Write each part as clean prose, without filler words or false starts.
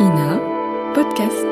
Ina, podcast.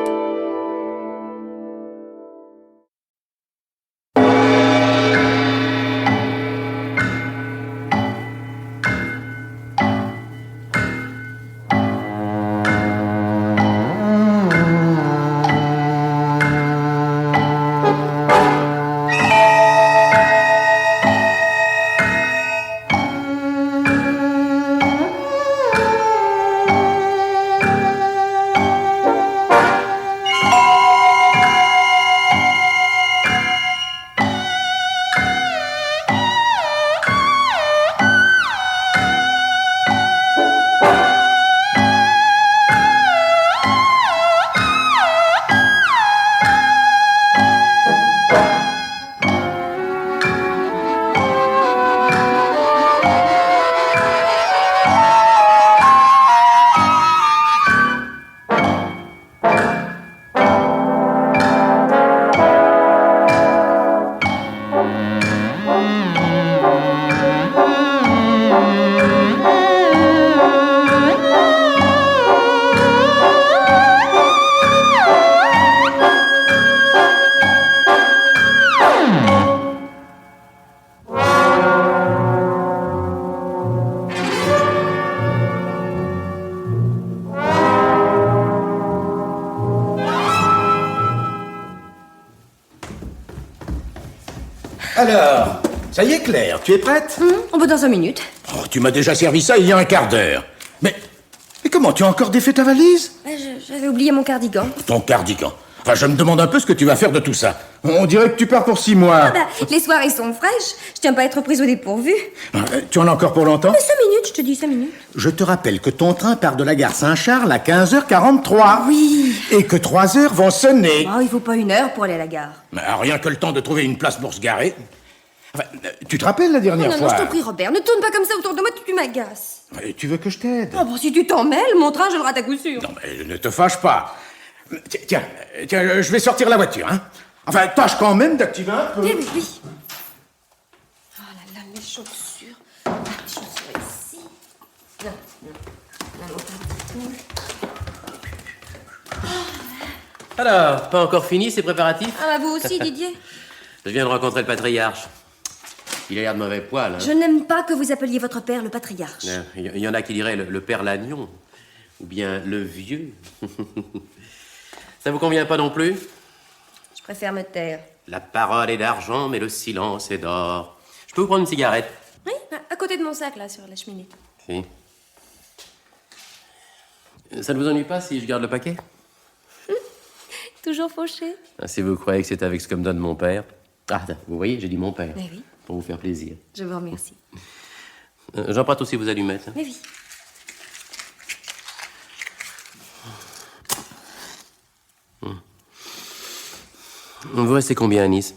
Alors, ça y est Claire, tu es prête? On va dans 5 minutes. Oh, tu m'as déjà servi ça il y a un quart d'heure. Mais comment, tu as encore défait ta valise? J'avais oublié mon cardigan. Ton cardigan. Enfin, je me demande un peu ce que tu vas faire de tout ça. On dirait que tu pars pour 6 mois. Les soirées sont fraîches. Je tiens pas à être prise au dépourvu. Tu en as encore pour longtemps? 5 minutes, je te dis 5 minutes. Je te rappelle que ton train part de la gare Saint-Charles à 15h43. Oui. Et que 3 heures vont sonner. Oh, il faut pas 1 heure pour aller à la gare. Rien que le temps de trouver une place pour se garer. Enfin, tu te rappelles la dernière Non, fois? je t'en prie, Robert, ne tourne pas comme ça autour de moi, tu m'agaces. Tu veux que je t'aide? Oh, bon, si tu t'en mêles, mon train, je le rate à coup sûr. Non, mais ne te fâche pas. Tiens, je vais sortir la voiture, hein. Enfin, tâche quand même d'activer un peu. Oui. Oh là là, mes chaussures. Mes chaussures ici. Alors, pas encore fini ces préparatifs? Ah bah vous aussi, Didier. Je viens de rencontrer le patriarche. Il a l'air de mauvais poil, hein. Je n'aime pas que vous appeliez votre père le patriarche. Il y en a qui diraient le père Lannion. Ou bien le vieux. Ça vous convient pas non plus? Je préfère me taire. La parole est d'argent, mais le silence est d'or. Je peux vous prendre une cigarette? Oui, à côté de mon sac, là, sur la cheminée. Si. Ça ne vous ennuie pas si je garde le paquet? Toujours fauché. Si vous croyez que c'est avec ce que me donne mon père. Ah, vous voyez, j'ai dit mon père. Mais oui. Pour vous faire plaisir. Je vous remercie. J'emprunte aussi vos allumettes. Mais oui. Vous restez combien à Nice?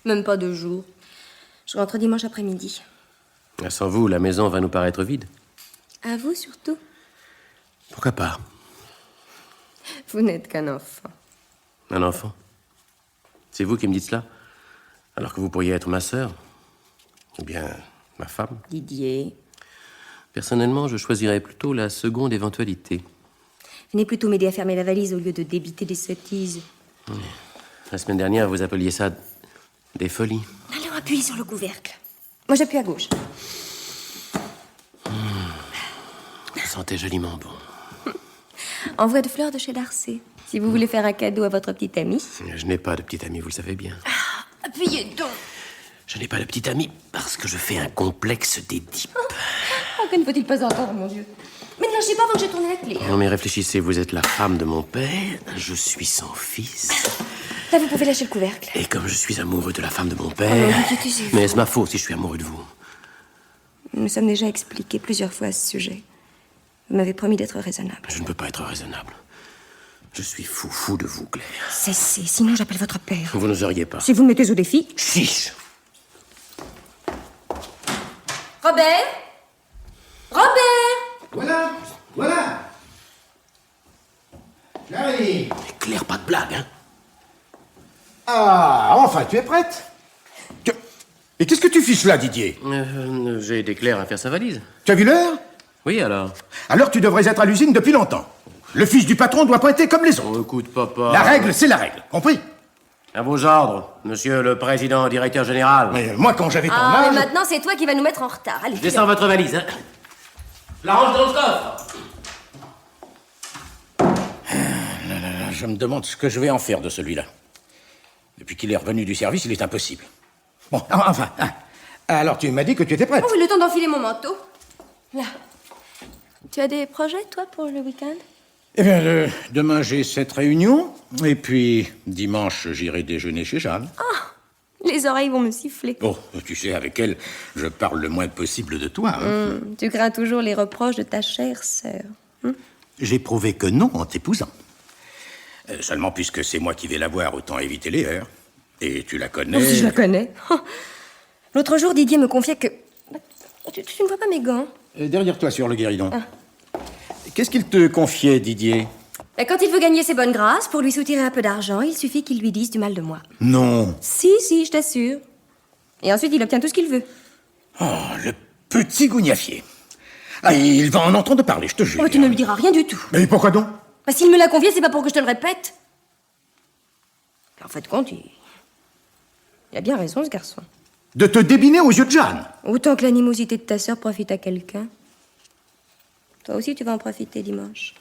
Même pas 2 jours. Je rentre dimanche après-midi. Sans vous, la maison va nous paraître vide. À vous surtout. Pourquoi pas? Vous n'êtes qu'un enfant. Un enfant? C'est vous qui me dites cela? Alors que vous pourriez être ma sœur? Ou bien ma femme? Didier. Personnellement, je choisirais plutôt la seconde éventualité. Venez plutôt m'aider à fermer la valise au lieu de débiter des sottises. La semaine dernière, vous appeliez ça des folies. Alors appuyez sur le couvercle. Moi j'appuie à gauche. Ça sentait joliment bon. Envoi de fleurs de chez Darcey. Si vous voulez faire un cadeau à votre petite amie. Je n'ai pas de petite amie, vous le savez bien. Appuyez donc. Je n'ai pas de petite amie parce que je fais un complexe d'Édipe. Oh, que ne faut-il pas entendre, mon Dieu. Mais ne lâchez pas avant que j'ai tourné la clé. Non mais réfléchissez, vous êtes la femme de mon père, je suis son fils. Là, vous pouvez lâcher le couvercle. Et comme je suis amoureux de la femme de mon père... Oh non, taisez-vous. Mais est-ce ma faute si je suis amoureux de vous? Nous sommes déjà expliqués plusieurs fois à ce sujet. Vous m'avez promis d'être raisonnable. Je ne peux pas être raisonnable. Je suis fou de vous, Claire. Cessez, sinon j'appelle votre père. Vous n'oseriez pas. Si vous me mettez au défi... Chiche! Robert? Robert! Voilà. J'arrive. Claire, pas de blague, hein? Ah, enfin, tu es prête? Et qu'est-ce que tu fiches là, Didier? J'ai aidé Claire à faire sa valise. Tu as vu l'heure? Oui, alors? Alors tu devrais être à l'usine depuis longtemps. Le fils du patron doit pas être comme les autres. Oh, écoute, papa... La règle, c'est la règle, compris? À vos ordres, monsieur le président directeur général. Mais moi, quand j'avais ton Ah, âge... mais maintenant, c'est toi qui vas nous mettre en retard. Allez, Je descends votre valise, hein. La range dans le coffre. Je me demande ce que je vais en faire de celui-là. Depuis qu'il est revenu du service, il est impossible. Bon, enfin... Alors, tu m'as dit que tu étais prête. Oh, le temps d'enfiler mon manteau. Là. Tu as des projets, toi, pour le week-end? Eh bien, demain, j'ai cette réunion. Et puis, dimanche, j'irai déjeuner chez Jeanne. Les oreilles vont me siffler. Oh, tu sais, avec elle, je parle le moins possible de toi. Hein. Tu crains toujours les reproches de ta chère sœur. J'ai prouvé que non en t'épousant. Seulement, puisque c'est moi qui vais la voir, autant éviter les heures. Et tu la connais... Oh, si je la connais. L'autre jour, Didier me confiait que... Tu ne vois pas mes gants? Derrière toi, sur le guéridon. Qu'est-ce qu'il te confiait, Didier? Quand il veut gagner ses bonnes grâces, pour lui soutirer un peu d'argent, il suffit qu'il lui dise du mal de moi. Non. Si, je t'assure. Et ensuite, il obtient tout ce qu'il veut. Oh, le petit gougnafier. Ah, il va en entendre parler, je te jure. Oh, tu ne lui diras rien du tout. Mais pourquoi donc? S'il me l'a confié, c'est pas pour que je te le répète. En fait, compte, il a bien raison, ce garçon. De te débiner aux yeux de Jeanne. Autant que l'animosité de ta sœur profite à quelqu'un. Toi aussi, tu vas en profiter dimanche.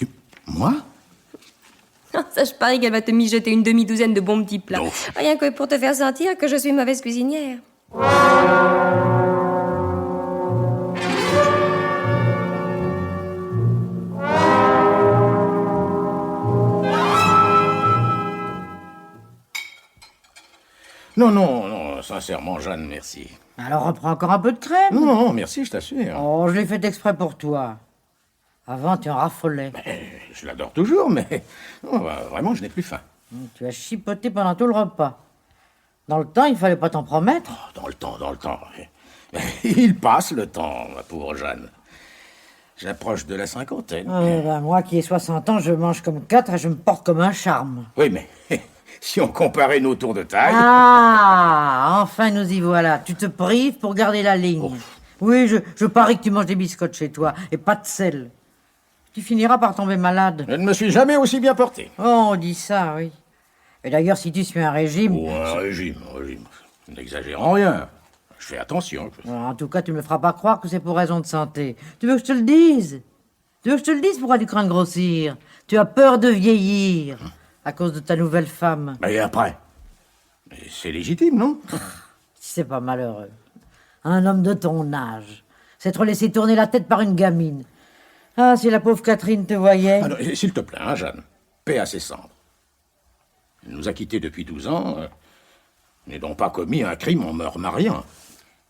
Moi? Ça, je parie qu'elle va te mijoter une demi-douzaine de bons petits plats. Non. Rien que pour te faire sentir que je suis mauvaise cuisinière. Non, sincèrement, Jeanne, merci. Alors reprends encore un peu de crème. Non, merci, je t'assure. Oh, je l'ai fait exprès pour toi. Avant, tu en raffolais. Je l'adore toujours, mais vraiment, je n'ai plus faim. Tu as chipoté pendant tout le repas. Dans le temps, il fallait pas t'en promettre. Oh, dans le temps. Il passe le temps, ma pauvre Jeanne. J'approche de la cinquantaine. Moi qui ai 60 ans, je mange comme 4 et je me porte comme un charme. Oui, mais si on comparait nos tours de taille... Ah, enfin nous y voilà. Tu te prives pour garder la ligne. Oh. Oui, je parie que tu manges des biscottes chez toi et pas de sel. Tu finiras par tomber malade. Je ne me suis jamais aussi bien porté. Oh, on dit ça, oui. Et d'ailleurs, si tu suis un régime... Oh, un régime. N'exagérons rien. Je fais attention. En tout cas, tu me feras pas croire que c'est pour raison de santé. Tu veux que je te le dise? Tu veux que je te le dise pourquoi tu crains de grossir? Tu as peur de vieillir à cause de ta nouvelle femme. Et après? C'est légitime, non? C'est pas malheureux. Un homme de ton âge s'être laissé tourner la tête par une gamine. Ah, si la pauvre Catherine te voyait... Ah non, s'il te plaît, hein, Jeanne. Paix à ses cendres. Elle nous a quittés depuis 12 ans. N'ai donc pas commis un crime en me remariant.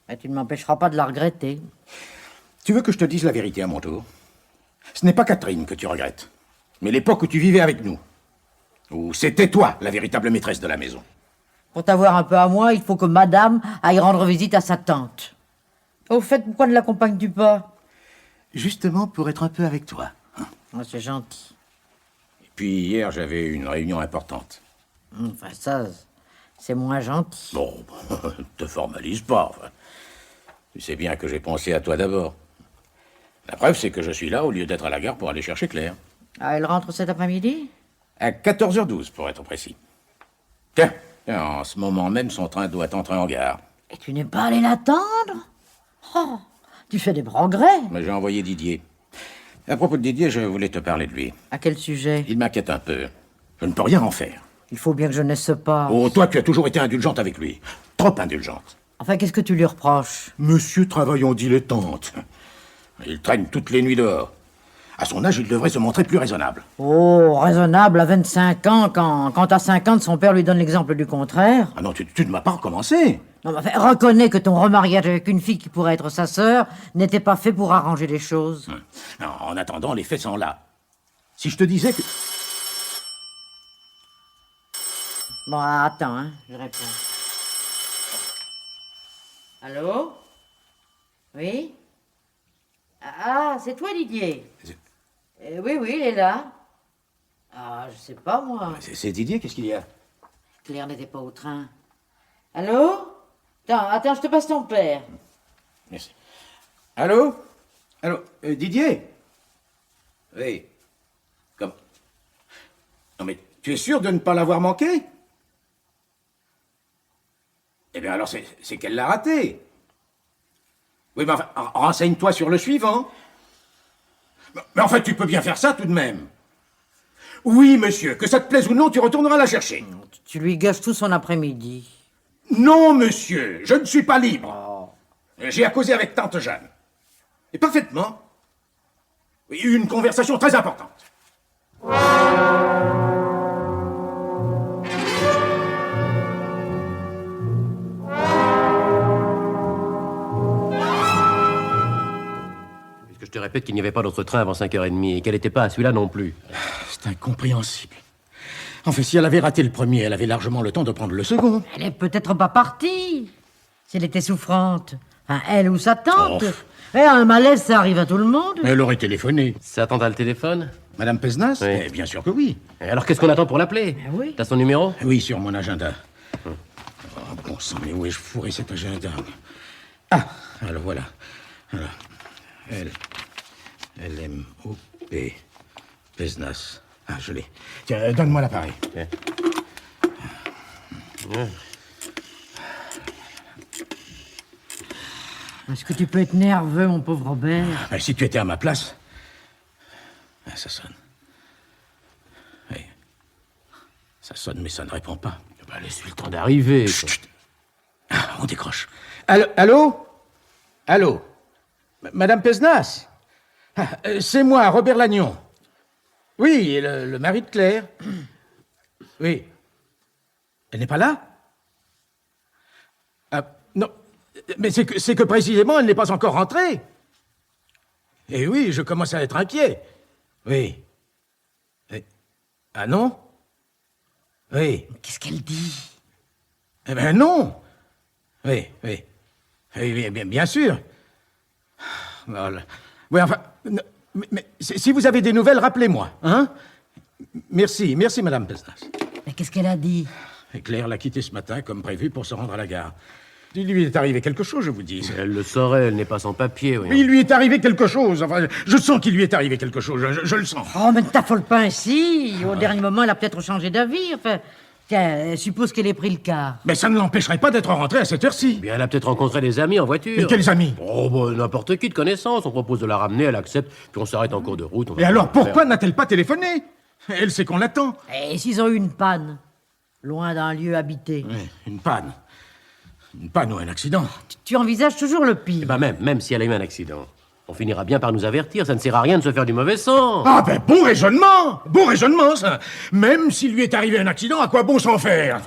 Et tu ne m'empêcheras pas de la regretter. Tu veux que je te dise la vérité à mon tour? Ce n'est pas Catherine que tu regrettes, mais l'époque où tu vivais avec nous. Où c'était toi, la véritable maîtresse de la maison. Pour t'avoir un peu à moi, il faut que madame aille rendre visite à sa tante. Au fait, pourquoi ne l'accompagnes-tu pas? Justement pour être un peu avec toi. C'est gentil. Et puis hier, j'avais une réunion importante. Enfin, ça, c'est moins gentil. Bon, te formalise pas. Enfin. Tu sais bien que j'ai pensé à toi d'abord. La preuve, c'est que je suis là au lieu d'être à la gare pour aller chercher Claire. Ah, elle rentre cet après-midi? À 14h12, pour être précis. Tiens, en ce moment même, son train doit entrer en gare. Et tu n'es pas allé l'attendre? Oh, tu fais des progrès. Mais j'ai envoyé Didier. À propos de Didier, je voulais te parler de lui. À quel sujet? Il m'inquiète un peu. Je ne peux rien en faire. Il faut bien que je naisse pas. Oh, toi, tu as toujours été indulgente avec lui. Trop indulgente. Enfin, qu'est-ce que tu lui reproches? Monsieur travaillons dilettante. Il traîne toutes les nuits dehors. À son âge, il devrait se montrer plus raisonnable. Oh, raisonnable à 25 ans, quand à 50, son père lui donne l'exemple du contraire. Ah non, tu ne m'as pas recommencé. Non, mais enfin, reconnais que ton remariage avec une fille qui pourrait être sa sœur n'était pas fait pour arranger les choses. Non, en attendant, les faits sont là. Si je te disais que... Bon, attends, hein, je réponds. Allô? Oui? Ah, c'est toi, Didier? Oui, il est là. Ah, je sais pas, moi. C'est Didier, qu'est-ce qu'il y a? Claire n'était pas au train. Allô? Attends, je te passe ton père. Merci. Allô? Didier? Oui. Non mais, tu es sûr de ne pas l'avoir manqué? Eh bien alors, c'est qu'elle l'a raté. Oui, mais enfin, renseigne-toi sur le suivant. Mais enfin, tu peux bien faire ça tout de même. Oui, monsieur, que ça te plaise ou non, tu retourneras la chercher. Tu lui gâches tout son après-midi. Non, monsieur, je ne suis pas libre. J'ai à causer avec tante Jeanne. Et parfaitement. Oui, une conversation très importante. Puisque je te répète qu'il n'y avait pas d'autre train avant 5h30 et qu'elle n'était pas à celui-là non plus. C'est incompréhensible. Enfin, si elle avait raté le premier, elle avait largement le temps de prendre le second. Elle est peut-être pas partie. Si elle était souffrante. Enfin, elle ou sa tante. Oh. Un malaise, ça arrive à tout le monde. Elle aurait téléphoné. Ça attend à le téléphone? Madame Pesnas? Oui. Eh, bien sûr que oui. Et alors qu'est-ce qu'on attend pour l'appeler? Oui. T'as son numéro? Oui, sur mon agenda. Oh, bon sang, mais où ai-je fourré cet agenda? Ah, alors voilà. Voilà. L-M-O-P. Pesnas. Ah, je l'ai. Tiens, donne-moi l'appareil. Tiens. Est-ce que tu peux être nerveux, mon pauvre Robert? Ben, si tu étais à ma place... Ah, ça sonne. Oui. Ça sonne, mais ça ne répond pas. Bah, laisse-lui le temps d'arriver. Chut. Ah, on décroche. Allô? Allô? Allô? Madame Pesnas? Ah, c'est moi, Robert Lagnon. Oui, le mari de Claire. Oui. Elle n'est pas là? Ah, non. Mais c'est que précisément, elle n'est pas encore rentrée. Et oui, je commence à être inquiet. Oui. Ah non? Oui. Qu'est-ce qu'elle dit? Eh ben non. Oui. Oui, bien sûr. Voilà. Oui, enfin... Mais si vous avez des nouvelles, rappelez-moi, hein? Merci, Madame Pesnas. Mais qu'est-ce qu'elle a dit? Et Claire l'a quitté ce matin, comme prévu, pour se rendre à la gare. Il lui est arrivé quelque chose, je vous dis. Elle le saurait, elle n'est pas sans papier, oui. Mais il lui est arrivé quelque chose. Enfin, je sens qu'il lui est arrivé quelque chose. Je le sens. Oh, mais ne t'affole pas ainsi. Au dernier moment, elle a peut-être changé d'avis. Enfin, tiens, suppose qu'elle ait pris le car. Mais ça ne l'empêcherait pas d'être rentrée à cette heure-ci. Bien, elle a peut-être rencontré des amis en voiture. Et quels amis? Oh, bah, n'importe qui de connaissance. On propose de la ramener, elle accepte, puis on s'arrête en cours de route. Et alors, pourquoi n'a-t-elle pas téléphoné? Elle sait qu'on l'attend. Et s'ils ont eu une panne, loin d'un lieu habité? Oui, une panne. Une panne ou un accident. Tu envisages toujours le Eh pire. ben même si elle a eu un accident, on finira bien par nous avertir. Ça ne sert à rien de se faire du mauvais sang. Ah ben, bon raisonnement, ça. Même s'il lui est arrivé un accident, à quoi bon s'en faire?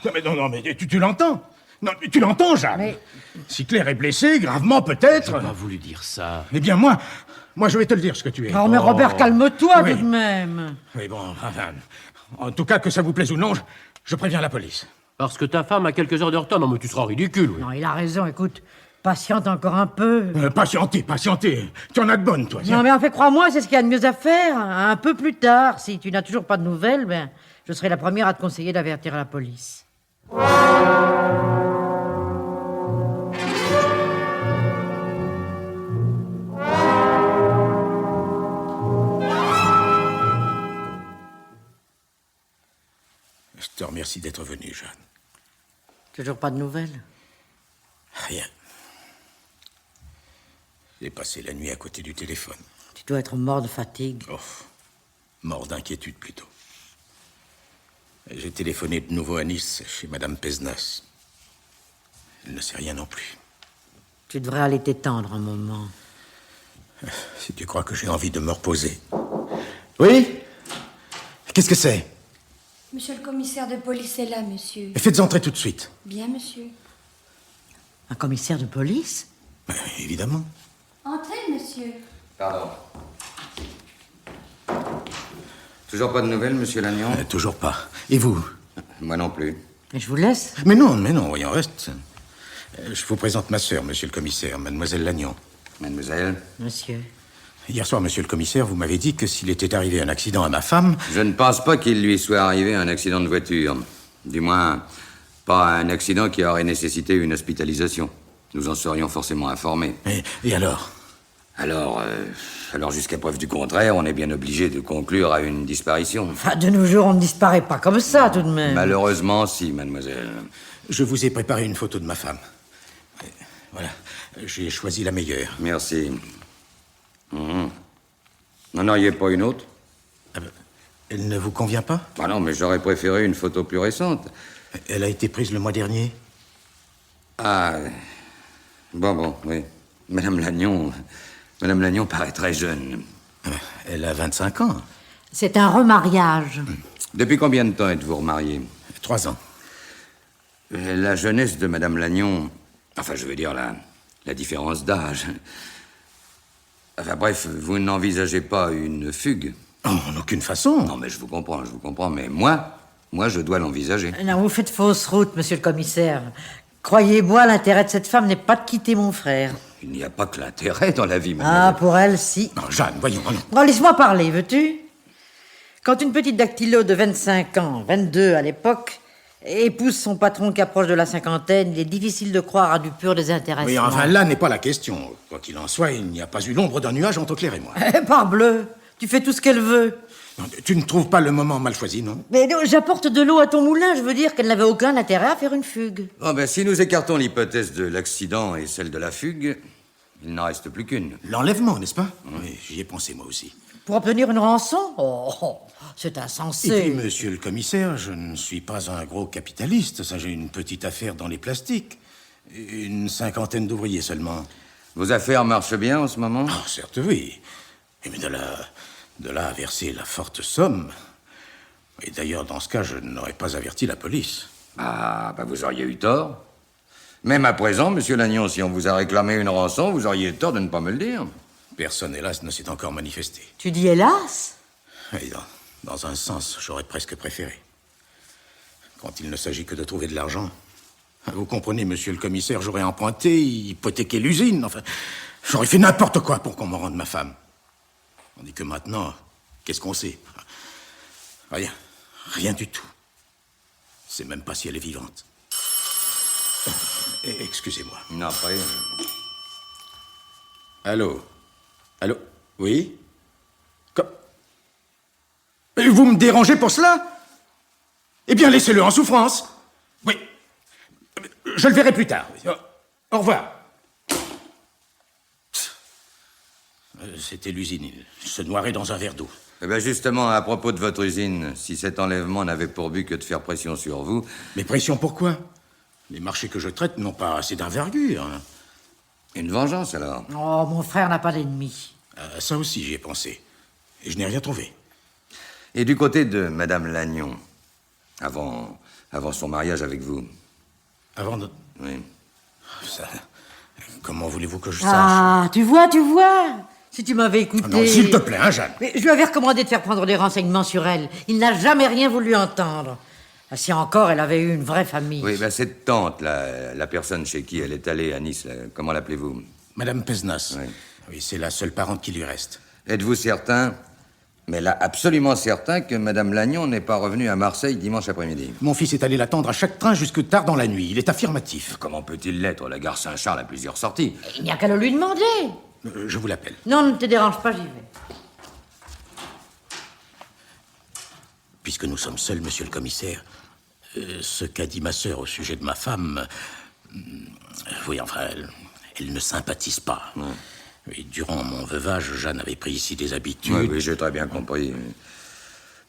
Non, mais tu l'entends? Non, mais tu l'entends, Jeanne? Mais- Si Claire est blessée, gravement peut-être... J'ai pas voulu dire ça. Eh bien, moi, je vais te le dire, ce que tu es. Oh, mais Robert, calme-toi Oui. tout de même. Oui, bon, enfin... En tout cas, que ça vous plaise ou non, je préviens la police. Parce que ta femme a quelques heures de retard. Non, mais tu seras ridicule, oui. Non, il a raison, écoute. Patiente encore un peu. Patientez. Tu en as de bonnes, toi. Tiens. Non, mais en fait, crois-moi, c'est ce qu'il y a de mieux à faire. Un peu plus tard, si tu n'as toujours pas de nouvelles, ben, je serai la première à te conseiller d'avertir la police. Je te remercie d'être venu, Jeanne. Toujours pas de nouvelles? Rien. J'ai passé la nuit à côté du téléphone. Tu dois être mort de fatigue. Oh, mort d'inquiétude plutôt. J'ai téléphoné de nouveau à Nice, chez Madame Pesnas. Elle ne sait rien non plus. Tu devrais aller t'étendre un moment. Si tu crois que j'ai envie de me reposer. Oui? Qu'est-ce que c'est? Monsieur le commissaire de police est là, monsieur. Faites entrer tout de suite. Bien, monsieur. Un commissaire de police? Ben, évidemment. Entrez, monsieur. Pardon. Toujours pas de nouvelles, monsieur Lagnon? Toujours pas. Et vous? Moi non plus. Et je vous laisse? Mais non, voyons, reste. Je vous présente ma sœur, monsieur le commissaire, mademoiselle Lagnon. Mademoiselle? Monsieur. Hier soir, monsieur le commissaire, vous m'avez dit que s'il était arrivé un accident à ma femme... Je ne pense pas qu'il lui soit arrivé un accident de voiture. Du moins, pas un accident qui aurait nécessité une hospitalisation. Nous en serions forcément informés. Et alors? Alors jusqu'à preuve du contraire, on est bien obligé de conclure à une disparition. Enfin, de nos jours, on ne disparaît pas comme ça, tout de même. Malheureusement, si, mademoiselle. Je vous ai préparé une photo de ma femme. Voilà, j'ai choisi la meilleure. Merci. N'en auriez pas une autre? Elle ne vous convient pas? Ah non, mais j'aurais préféré une photo plus récente. Elle a été prise le mois dernier. Ah, bon, oui. Madame Lannion paraît très jeune. Elle a 25 ans. C'est un remariage. Depuis combien de temps êtes-vous remarié? 3 ans. La jeunesse de Madame Lannion... Enfin, je veux dire la différence d'âge. Enfin, bref, vous n'envisagez pas une fugue? En aucune façon. Non, mais je vous comprends, mais moi, je dois l'envisager. Non, vous faites fausse route, monsieur le commissaire. Croyez-moi, l'intérêt de cette femme n'est pas de quitter mon frère. Il n'y a pas que l'intérêt dans la vie, Ah, mademoiselle. pour elle, si. Non, Jeanne, voyons, allons. Bon, laisse-moi parler, veux-tu? Quand une petite dactylo de 25 ans, 22 à l'époque, épouse son patron qui approche de la cinquantaine, il est difficile de croire à du pur désintéressement. Oui, enfin, là n'est pas la question. Quoi qu'il en soit, il n'y a pas eu l'ombre d'un nuage entre Claire et moi. Parbleu, tu fais tout ce qu'elle veut. Non, tu ne trouves pas le moment mal choisi, non? Mais non, j'apporte de l'eau à ton moulin, je veux dire qu'elle n'avait aucun intérêt à faire une fugue. Oh, ben, si nous écartons l'hypothèse de l'accident et celle de la fugue, il n'en reste plus qu'une. L'enlèvement, n'est-ce pas? Oui, j'y ai pensé, moi aussi. Pour obtenir une rançon? Oh, c'est insensé. Et puis, monsieur le commissaire, je ne suis pas un gros capitaliste. Ça, j'ai une petite affaire dans les plastiques. Une 50aine d'ouvriers seulement. Vos affaires marchent bien en ce moment? Ah, certes, oui. Mais de là à verser la forte somme... Et d'ailleurs, dans ce cas, je n'aurais pas averti la police. Ah, ben vous auriez eu tort. Même à présent, monsieur Lannion, si on vous a réclamé une rançon, vous auriez eu tort de ne pas me le dire. Personne, hélas, ne s'est encore manifesté. Tu dis hélas? Oui, dans un sens, j'aurais presque préféré. Quand il ne s'agit que de trouver de l'argent. Vous comprenez, monsieur le commissaire, j'aurais emprunté, hypothéqué l'usine, enfin... J'aurais fait n'importe quoi pour qu'on me rende ma femme. Tandis que maintenant, qu'est-ce qu'on sait? Rien du tout. C'est même pas si elle est vivante. Excusez-moi. Non, après... Allô? Oui? Vous me dérangez pour cela? Eh bien, laissez-le en souffrance. Oui. Je le verrai plus tard. Au revoir. C'était l'usine. Il se noirait dans un verre d'eau. Eh bien, justement, à propos de votre usine, si cet enlèvement n'avait pour but que de faire pression sur vous... Mais pression pourquoi? Les marchés que je traite n'ont pas assez d'envergure. Hein. Une vengeance, alors? Oh, mon frère n'a pas d'ennemis. Ça aussi, j'y ai pensé. Et je n'ai rien trouvé. Et du côté de Madame Lannion, avant son mariage avec vous? Avant de... Oui. Ça... Comment voulez-vous que je sache? Ah, tu vois. Si tu m'avais écouté... Non, s'il te plaît, hein, Jeanne. Mais je lui avais recommandé de faire prendre des renseignements sur elle. Il n'a jamais rien voulu entendre. Ah, si encore elle avait eu une vraie famille. Oui, ben cette tante, la personne chez qui elle est allée à Nice, là, comment l'appelez-vous? Madame Pesnas. Oui. Oui, c'est la seule parente qui lui reste. Êtes-vous certain, mais là, absolument certain, que Madame Lannion n'est pas revenue à Marseille dimanche après-midi? Mon fils est allé l'attendre à chaque train jusque tard dans la nuit. Il est affirmatif. Comment peut-il l'être? La gare Saint-Charles a plusieurs sorties. Il n'y a qu'à le lui demander. Je vous l'appelle. Non, ne te dérange pas, j'y vais. Puisque nous sommes seuls, monsieur le commissaire, ce qu'a dit ma sœur au sujet de ma femme... oui, enfin, elle ne sympathise pas. Oui, durant mon veuvage, Jeanne avait pris ici des habitudes... Oui, j'ai très bien compris.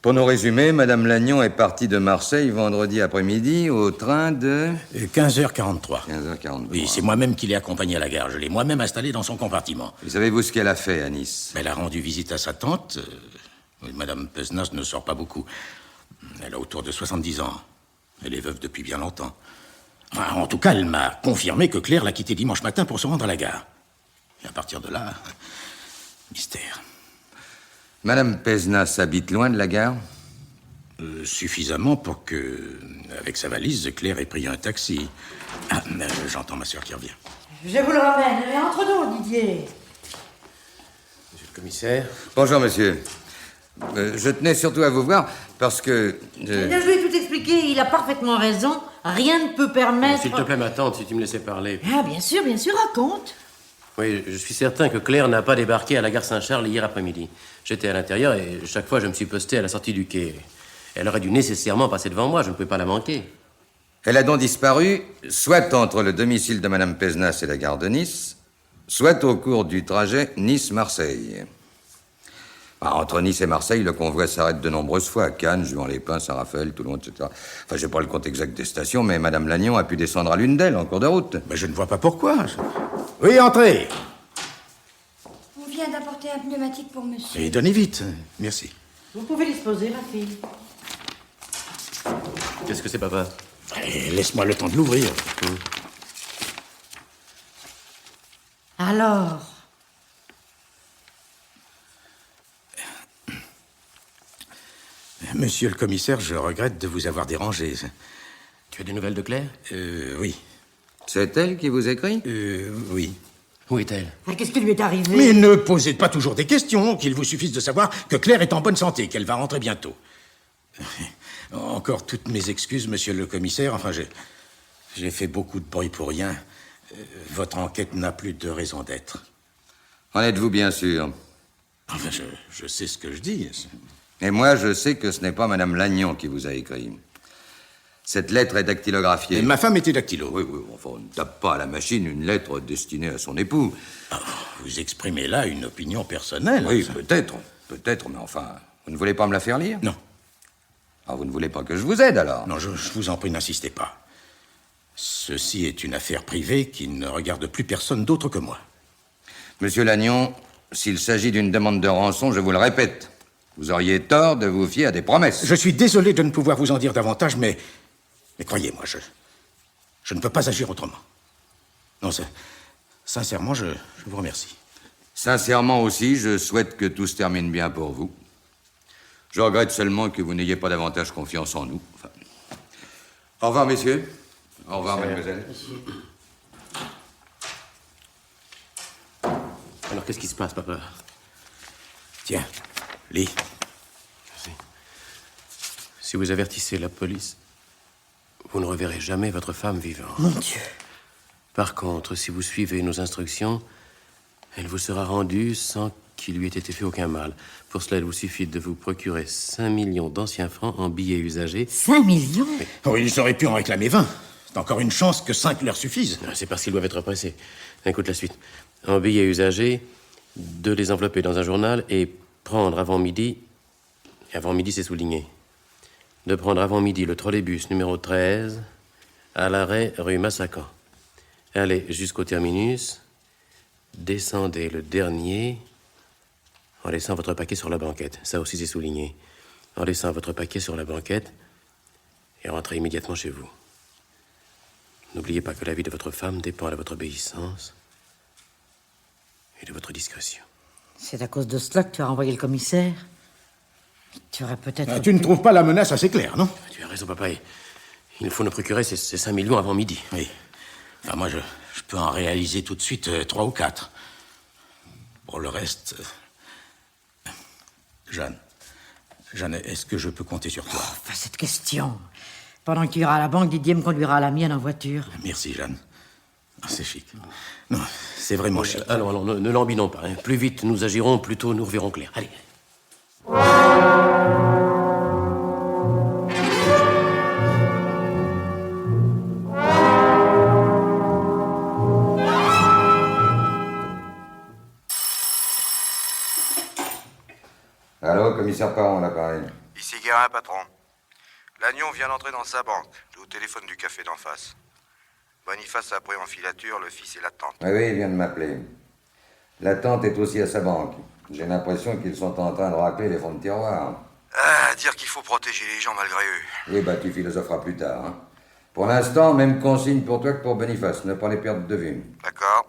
Pour nous résumer, Madame Lannion est partie de Marseille vendredi après-midi au train de... 15h43. 15h43. Oui, c'est moi-même qui l'ai accompagnée à la gare. Je l'ai moi-même installée dans son compartiment. Et savez-vous ce qu'elle a fait à Nice? Elle a rendu visite à sa tante. Oui, Madame Pesnas ne sort pas beaucoup. Elle a autour de 70 ans. Elle est veuve depuis bien longtemps. Enfin, en tout cas, elle m'a confirmé que Claire l'a quittée dimanche matin pour se rendre à la gare. Et à partir de là, mystère. Madame Pesnas habite loin de la gare? Suffisamment pour que, avec sa valise, Claire ait pris un taxi. Ah, j'entends ma sœur qui revient. Je vous le ramène. Mais entre nous, Didier. Monsieur le commissaire. Bonjour, monsieur. Je tenais surtout à vous voir parce que... Je lui ai tout expliqué. Il a parfaitement raison. Rien ne peut permettre... S'il te plaît, ma tante, si tu me laissais parler. Ah, bien sûr, raconte. Oui, je suis certain que Claire n'a pas débarqué à la gare Saint-Charles hier après-midi. J'étais à l'intérieur et chaque fois je me suis posté à la sortie du quai. Elle aurait dû nécessairement passer devant moi, je ne pouvais pas la manquer. Elle a donc disparu, soit entre le domicile de Madame Pézenas et la gare de Nice, soit au cours du trajet Nice-Marseille. Entre Nice et Marseille, le convoi s'arrête de nombreuses fois, à Cannes, Juan-les-Pins, Saint-Raphaël, Toulon, etc. Enfin, j'ai pas le compte exact des stations, mais Madame Lannion a pu descendre à l'une d'elles en cours de route. Mais je ne vois pas pourquoi. Oui, entrez. On vient d'apporter un pneumatique pour monsieur. Et donnez vite. Merci. Vous pouvez disposer, ma fille. Qu'est-ce que c'est, papa? Et laisse-moi le temps de l'ouvrir. Alors, Monsieur le commissaire, je regrette de vous avoir dérangé. Tu as des nouvelles de Claire? Oui. C'est elle qui vous écrit? Oui. Où est-elle? qu'est-ce qui lui est arrivé? Mais ne posez pas toujours des questions, qu'il vous suffise de savoir que Claire est en bonne santé, qu'elle va rentrer bientôt. Encore toutes mes excuses, monsieur le commissaire. Enfin, j'ai fait beaucoup de bruit pour rien. Votre enquête n'a plus de raison d'être. En êtes-vous bien sûr? Enfin, je sais ce que je dis. Et moi, je sais que ce n'est pas Madame Lannion qui vous a écrit. Cette lettre est dactylographiée. Et ma femme était dactylo. Oui, enfin, on ne tape pas à la machine une lettre destinée à son époux. Vous exprimez là une opinion personnelle. Oui, peut-être, mais enfin, vous ne voulez pas me la faire lire? Non. Vous ne voulez pas que je vous aide, alors? Non, je vous en prie, n'insistez pas. Ceci est une affaire privée qui ne regarde plus personne d'autre que moi. Monsieur Lannion, s'il s'agit d'une demande de rançon, je vous le répète, vous auriez tort de vous fier à des promesses. Je suis désolé de ne pouvoir vous en dire davantage, mais croyez-moi, je ne peux pas agir autrement. Non, sincèrement, je vous remercie. Sincèrement aussi, je souhaite que tout se termine bien pour vous. Je regrette seulement que vous n'ayez pas davantage confiance en nous. Enfin... Au revoir, messieurs. Au revoir, mademoiselle. Alors, qu'est-ce qui se passe, papa? Tiens, lis. Merci. Si vous avertissez la police, vous ne reverrez jamais votre femme vivante. Mon Dieu. Par contre, si vous suivez nos instructions, elle vous sera rendue sans qu'il lui ait été fait aucun mal. Pour cela, il vous suffit de vous procurer 5 millions d'anciens francs en billets usagés. 5 millions? Oh, ils auraient pu en réclamer 20. C'est encore une chance que 5 leur suffisent. C'est parce qu'ils doivent être pressés. Écoute la suite. En billets usagés, de les envelopper dans un journal et prendre avant midi... Avant midi, c'est souligné. De prendre avant midi le trolleybus numéro 13 à l'arrêt rue Massacan. Allez jusqu'au terminus, descendez le dernier en laissant votre paquet sur la banquette. Ça aussi, c'est souligné. En laissant votre paquet sur la banquette et rentrez immédiatement chez vous. N'oubliez pas que la vie de votre femme dépend de votre obéissance et de votre discrétion. C'est à cause de cela que tu as renvoyé le commissaire? Tu aurais peut-être... Tu ne trouves pas la menace assez claire, non? Tu as raison, papa. Il faut nous procurer ces 5 millions avant midi. Oui. Enfin, moi, je peux en réaliser tout de suite 3 ou 4. Pour le reste... Jeanne, est-ce que je peux compter sur toi? Pas cette question. Pendant que tu iras à la banque, Didier me conduira à la mienne en voiture. Merci, Jeanne. C'est chic. Non, c'est vraiment chic. Allons, ne l'embinons pas. Plus vite nous agirons, plus tôt nous reverrons clair. Allez. Allô, commissaire Parent, l'appareil. Ici Guérin, patron. Lannion vient d'entrer dans sa banque. Je vous téléphone du café d'en face. Boniface a pris en filature le fils et la tante. Oui, il vient de m'appeler. La tante est aussi à sa banque. J'ai l'impression qu'ils sont en train de racler les fonds de tiroir. Dire qu'il faut protéger les gens malgré eux. Oui, tu philosopheras plus tard. Hein. Pour l'instant, même consigne pour toi que pour Boniface. Ne pas les perdre de vue. D'accord.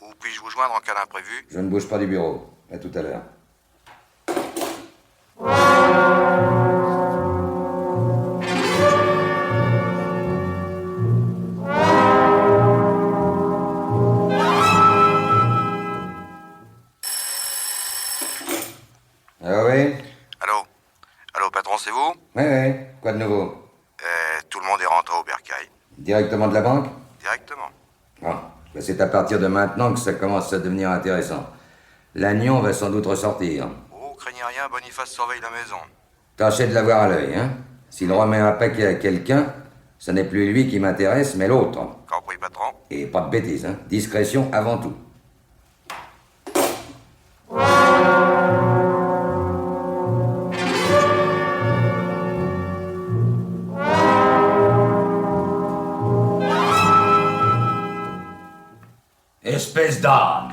Où puis-je vous joindre en cas d'imprévu? Je ne bouge pas du bureau. À tout à l'heure. Ah oui? Allô, patron, c'est vous? Oui. Quoi de nouveau? Tout le monde est rentré au bercail. Directement de la banque? Directement. Ah, Mais c'est à partir de maintenant que ça commence à devenir intéressant. Lannion va sans doute ressortir. Oh, craignez rien, Boniface surveille la maison. Tâchez de l'avoir à l'œil, hein. S'il remet un paquet à quelqu'un, ce n'est plus lui qui m'intéresse, mais l'autre. Compris, patron. Et pas de bêtises, hein. Discrétion avant tout. Espèce d'âme!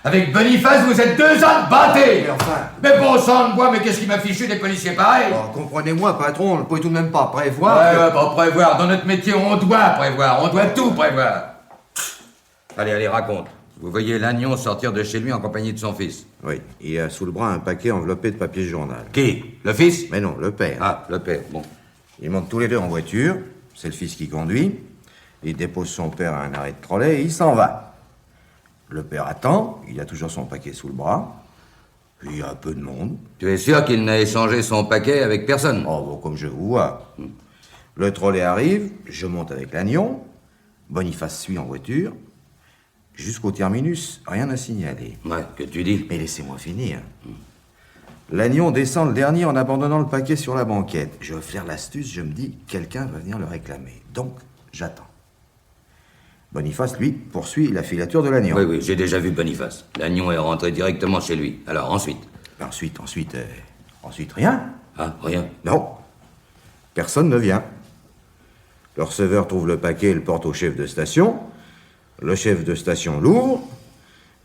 Avec Boniface, vous êtes 2 ânes battés! Mais enfin... Mais bon sang de bois, mais qu'est-ce qui m'a fichu des policiers pareils? Oh, comprenez-moi, patron, on ne peut tout de même pas prévoir... Ouais, pas prévoir. Dans notre métier, on doit prévoir. On doit tout prévoir. Allez, raconte. Vous voyez Lannion sortir de chez lui en compagnie de son fils. Oui, il a sous le bras un paquet enveloppé de papier journal. Qui? Le fils? Mais non, le père. Ah, le père, bon. Ils montent tous les deux en voiture, c'est le fils qui conduit, il dépose son père à un arrêt de trolley et il s'en va. Le père attend, il a toujours son paquet sous le bras, puis il y a un peu de monde. Tu es sûr qu'il n'a échangé son paquet avec personne? Oh, bon, comme je vous vois. Le trolley arrive, je monte avec Lannion, Boniface suit en voiture, jusqu'au terminus, rien à signaler. Ouais, que tu dis? Mais laissez-moi finir. Lannion descend le dernier en abandonnant le paquet sur la banquette. Je vais faire l'astuce, je me dis, quelqu'un va venir le réclamer. Donc, j'attends. Boniface, lui, poursuit la filature de Lannion. Oui, j'ai déjà vu Boniface. Lannion est rentré directement chez lui. Alors, ensuite? Ensuite, rien. Ah, rien? Non. Personne ne vient. Le receveur trouve le paquet et le porte au chef de station. Le chef de station l'ouvre.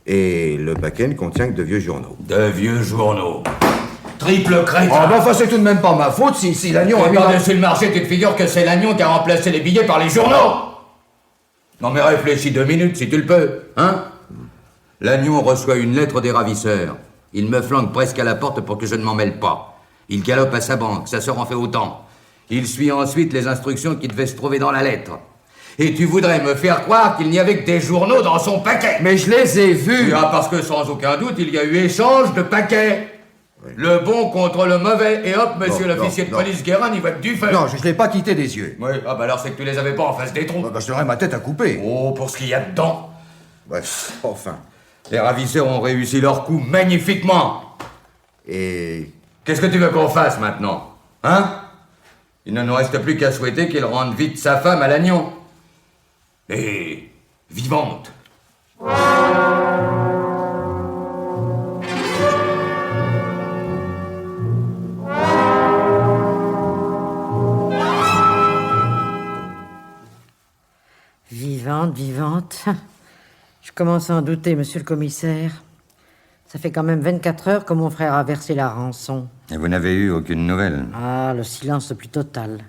Et le paquet ne contient que de vieux journaux. De vieux journaux. Triple crétin. Oh, mais enfin, c'est tout de même pas ma faute si Lannion a mis... Par-dessus le marché, tu te figures que c'est Lannion qui a remplacé les billets par les journaux? Non mais réfléchis 2 minutes si tu le peux, hein? Lannion reçoit une lettre des ravisseurs. Il me flanque presque à la porte pour que je ne m'en mêle pas. Il galope à sa banque, sa sœur en fait autant. Il suit ensuite les instructions qui devaient se trouver dans la lettre. Et tu voudrais me faire croire qu'il n'y avait que des journaux dans son paquet? Mais je les ai vus. Ah, parce que sans aucun doute, il y a eu échange de paquets. Oui. Le bon contre le mauvais, et hop, monsieur l'officier de police Guérin, il va être du feu. Non, je ne l'ai pas quitté des yeux. Oui, ah bah alors c'est que tu les avais pas en face des trous. Bah, j'aurais ma tête à couper. Oh, pour ce qu'il y a dedans. Bref, enfin. Les ravisseurs ont réussi leur coup magnifiquement. Et... qu'est-ce que tu veux qu'on fasse maintenant? Hein? Il ne nous reste plus qu'à souhaiter qu'il rende vite sa femme à Lannion. Et... vivante. Vivante. Je commence à en douter, monsieur le commissaire. Ça fait quand même 24 heures que mon frère a versé la rançon. Et vous n'avez eu aucune nouvelle? Ah, le silence le plus total.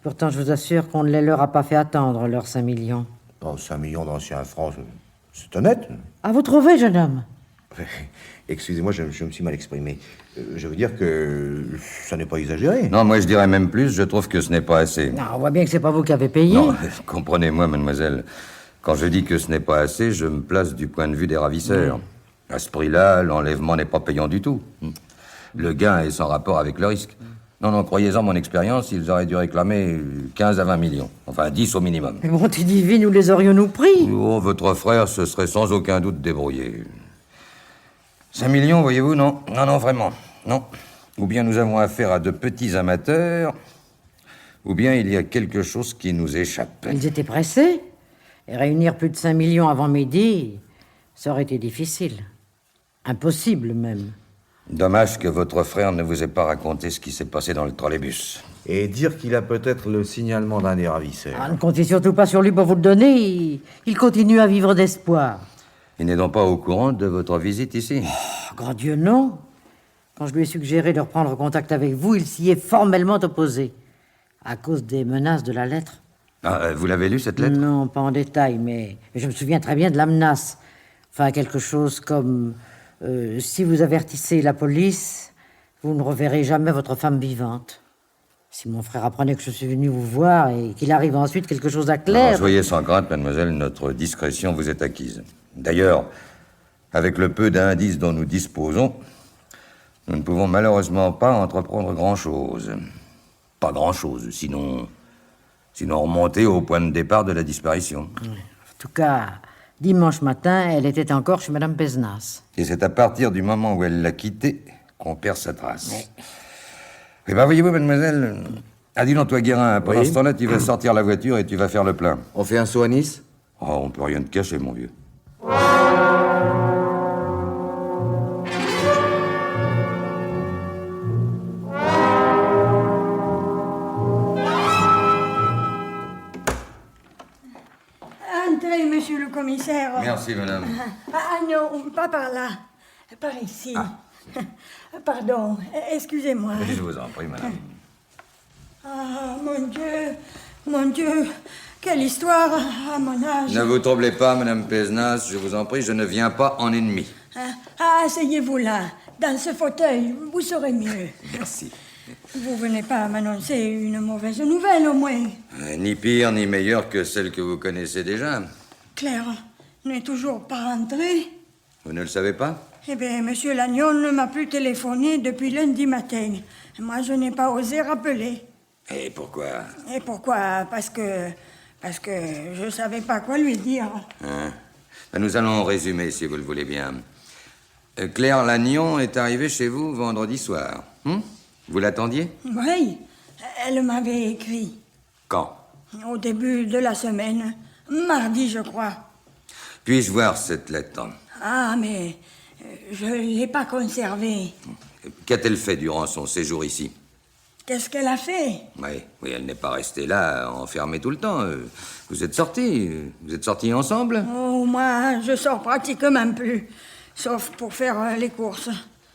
Pourtant, je vous assure qu'on ne les leur a pas fait attendre, leurs 5 millions. Oh, 5 millions d'anciens francs, c'est honnête. Ah, vous trouvez, jeune homme? Excusez-moi, je me suis mal exprimé. Je veux dire que ça n'est pas exagéré. Non, moi je dirais même plus, je trouve que ce n'est pas assez. Non, on voit bien que c'est pas vous qui avez payé. Non, comprenez-moi, mademoiselle. Quand je dis que ce n'est pas assez, je me place du point de vue des ravisseurs. À ce prix-là, l'enlèvement n'est pas payant du tout. Le gain est sans rapport avec le risque. Non, croyez-en, mon expérience, ils auraient dû réclamer 15 à 20 millions. Enfin, 10 au minimum. Mais bonté divine, nous les aurions-nous pris? Oh, votre frère se serait sans aucun doute débrouillé. 5 millions, voyez-vous, non. Non, vraiment, non. Ou bien nous avons affaire à de petits amateurs, ou bien il y a quelque chose qui nous échappe. Ils étaient pressés. Et réunir plus de 5 millions avant midi, ça aurait été difficile. Impossible, même. Dommage que votre frère ne vous ait pas raconté ce qui s'est passé dans le trolleybus. Et dire qu'il a peut-être le signalement d'un des ravisseurs. Ah, ne comptez surtout pas sur lui pour vous le donner. Il continue à vivre d'espoir. Il n'est donc pas au courant de votre visite ici? Oh, grand Dieu, non. Quand je lui ai suggéré de reprendre contact avec vous, il s'y est formellement opposé. À cause des menaces de la lettre. Ah, vous l'avez lu, cette lettre? Non, pas en détail, mais je me souviens très bien de la menace. Enfin, quelque chose comme... si vous avertissez la police, vous ne reverrez jamais votre femme vivante. Si mon frère apprenait que je suis venu vous voir et qu'il arrive ensuite quelque chose à clair... Alors, soyez sans crainte, mademoiselle, notre discrétion vous est acquise. D'ailleurs, avec le peu d'indices dont nous disposons, nous ne pouvons malheureusement pas entreprendre grand-chose. Pas grand-chose, sinon remonter au point de départ de la disparition. En tout cas, Dimanche matin, elle était encore chez Madame Pézenas. Et c'est à partir du moment où elle l'a quitté qu'on perd sa trace. Eh ben, voyez-vous, mademoiselle... Ah, dis donc, toi, Guérin, pendant ce temps-là, tu vas sortir la voiture et tu vas faire le plein. On fait un saut à Nice? Oh, on peut rien te cacher, mon vieux. Entrez, monsieur le commissaire. Merci, madame. Ah non, pas par là. Par ici. Pardon, excusez-moi. Je vous en prie, madame. Ah, mon Dieu, quelle histoire à mon âge. Ne vous troublez pas, madame Pézenas, je vous en prie, je ne viens pas en ennemi. Asseyez-vous là, dans ce fauteuil, vous saurez mieux. Merci. Vous venez pas m'annoncer une mauvaise nouvelle, au moins. Ni pire, ni meilleure que celle que vous connaissez déjà. Claire n'est toujours pas rentrée. Vous ne le savez pas? Eh bien, monsieur Lannion ne m'a plus téléphoné depuis lundi matin. Moi, je n'ai pas osé rappeler. Et pourquoi? Et pourquoi? Parce que je savais pas quoi lui dire. Ben, nous allons résumer, si vous le voulez bien. Claire Lannion est arrivée chez vous vendredi soir. Vous l'attendiez? Oui, elle m'avait écrit. Quand? Au début de la semaine. Mardi, je crois. Puis-je voir cette lettre? Ah, mais je ne l'ai pas conservée. Qu'a-t-elle fait durant son séjour ici? Qu'est-ce qu'elle a fait? Oui, elle n'est pas restée là, enfermée tout le temps. Vous êtes sortis ensemble? Oh, moi, je sors pratiquement plus. Sauf pour faire les courses.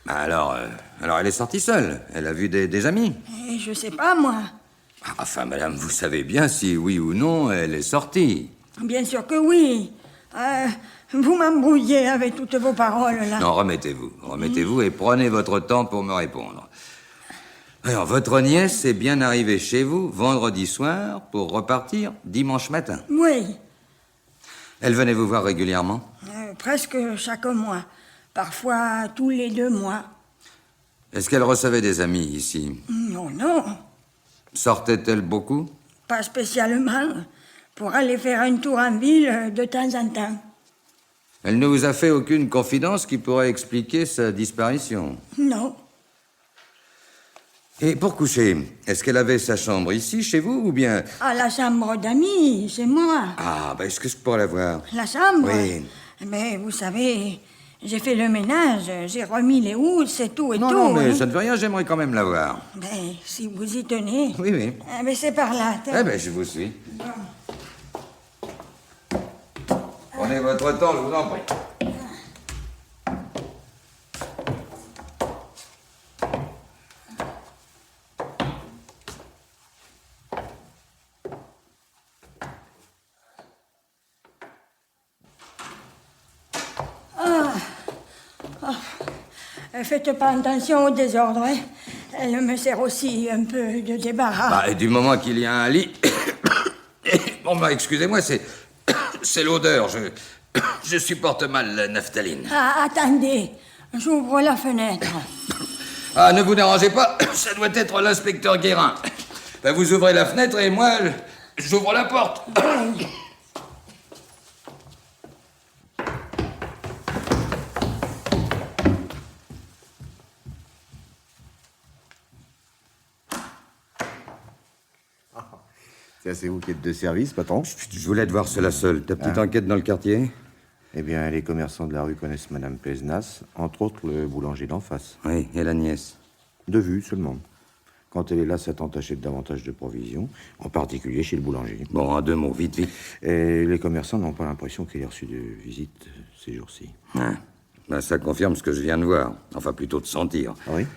Alors elle est sortie seule. Elle a vu des amis? Et je sais pas, moi. Enfin, madame, vous savez bien si oui ou non elle est sortie. Bien sûr que oui. Vous m'embrouillez avec toutes vos paroles, là. Non, remettez-vous et prenez votre temps pour me répondre. Alors, votre nièce est bien arrivée chez vous vendredi soir pour repartir dimanche matin. Oui, Elle venait vous voir régulièrement? presque chaque mois. Parfois tous les 2 mois. Est-ce qu'elle recevait des amis ici? Non, Sortait-elle beaucoup? pas spécialement. Pour aller faire un tour en ville de temps en temps. Elle ne vous a fait aucune confidence qui pourrait expliquer sa disparition? Non. Et pour coucher, est-ce qu'elle avait sa chambre ici, chez vous, ou bien... À la chambre d'amis, c'est moi. Ah, est-ce que je pourrais la voir? La chambre? Oui. Mais vous savez, j'ai fait le ménage, j'ai remis les housses et tout et tout. Non, mais hein. ça ne veut rien, j'aimerais quand même la voir. Ben, si vous y tenez. Oui. Mais c'est par là. Je vous suis. Prenez votre temps, je vous en prie. Faites pas attention au désordre, hein. Elle me sert aussi un peu de débarras. Et du moment qu'il y a un lit... excusez-moi, c'est l'odeur. Je supporte mal la naphtaline. Attendez, j'ouvre la fenêtre. Ne vous dérangez pas, ça doit être l'inspecteur Guérin. Vous ouvrez la fenêtre et moi, j'ouvre la porte. Oui. C'est vous qui êtes de service, patron? Je voulais te voir cela seul. Ta petite enquête dans le quartier? Eh bien, les commerçants de la rue connaissent Madame Pézenas, entre autres le boulanger d'en face. Oui, et la nièce? De vue seulement. Quand elle est là, ça tente d'acheter davantage de provisions, en particulier chez le boulanger. Bon, en 2 mots, vite. Et les commerçants n'ont pas l'impression qu'elle ait reçu de visite ces jours-ci. Ça confirme ce que je viens de voir. Enfin, plutôt de sentir. Ah oui?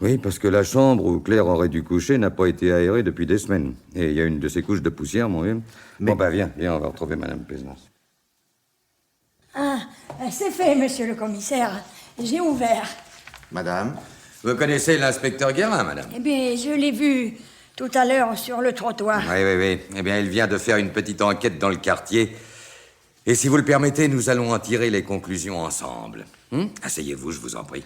Oui, parce que la chambre où Claire aurait dû coucher n'a pas été aérée depuis des semaines. Et il y a une de ces couches de poussière, mon vieux. Mais... Bon, viens, on va retrouver Madame Pézenas. C'est fait, monsieur le commissaire. J'ai ouvert. Madame? Vous connaissez l'inspecteur Guérin, madame? Eh bien, je l'ai vu tout à l'heure sur le trottoir. Oui. Eh bien, il vient de faire une petite enquête dans le quartier. Et si vous le permettez, nous allons en tirer les conclusions ensemble. Asseyez-vous, je vous en prie.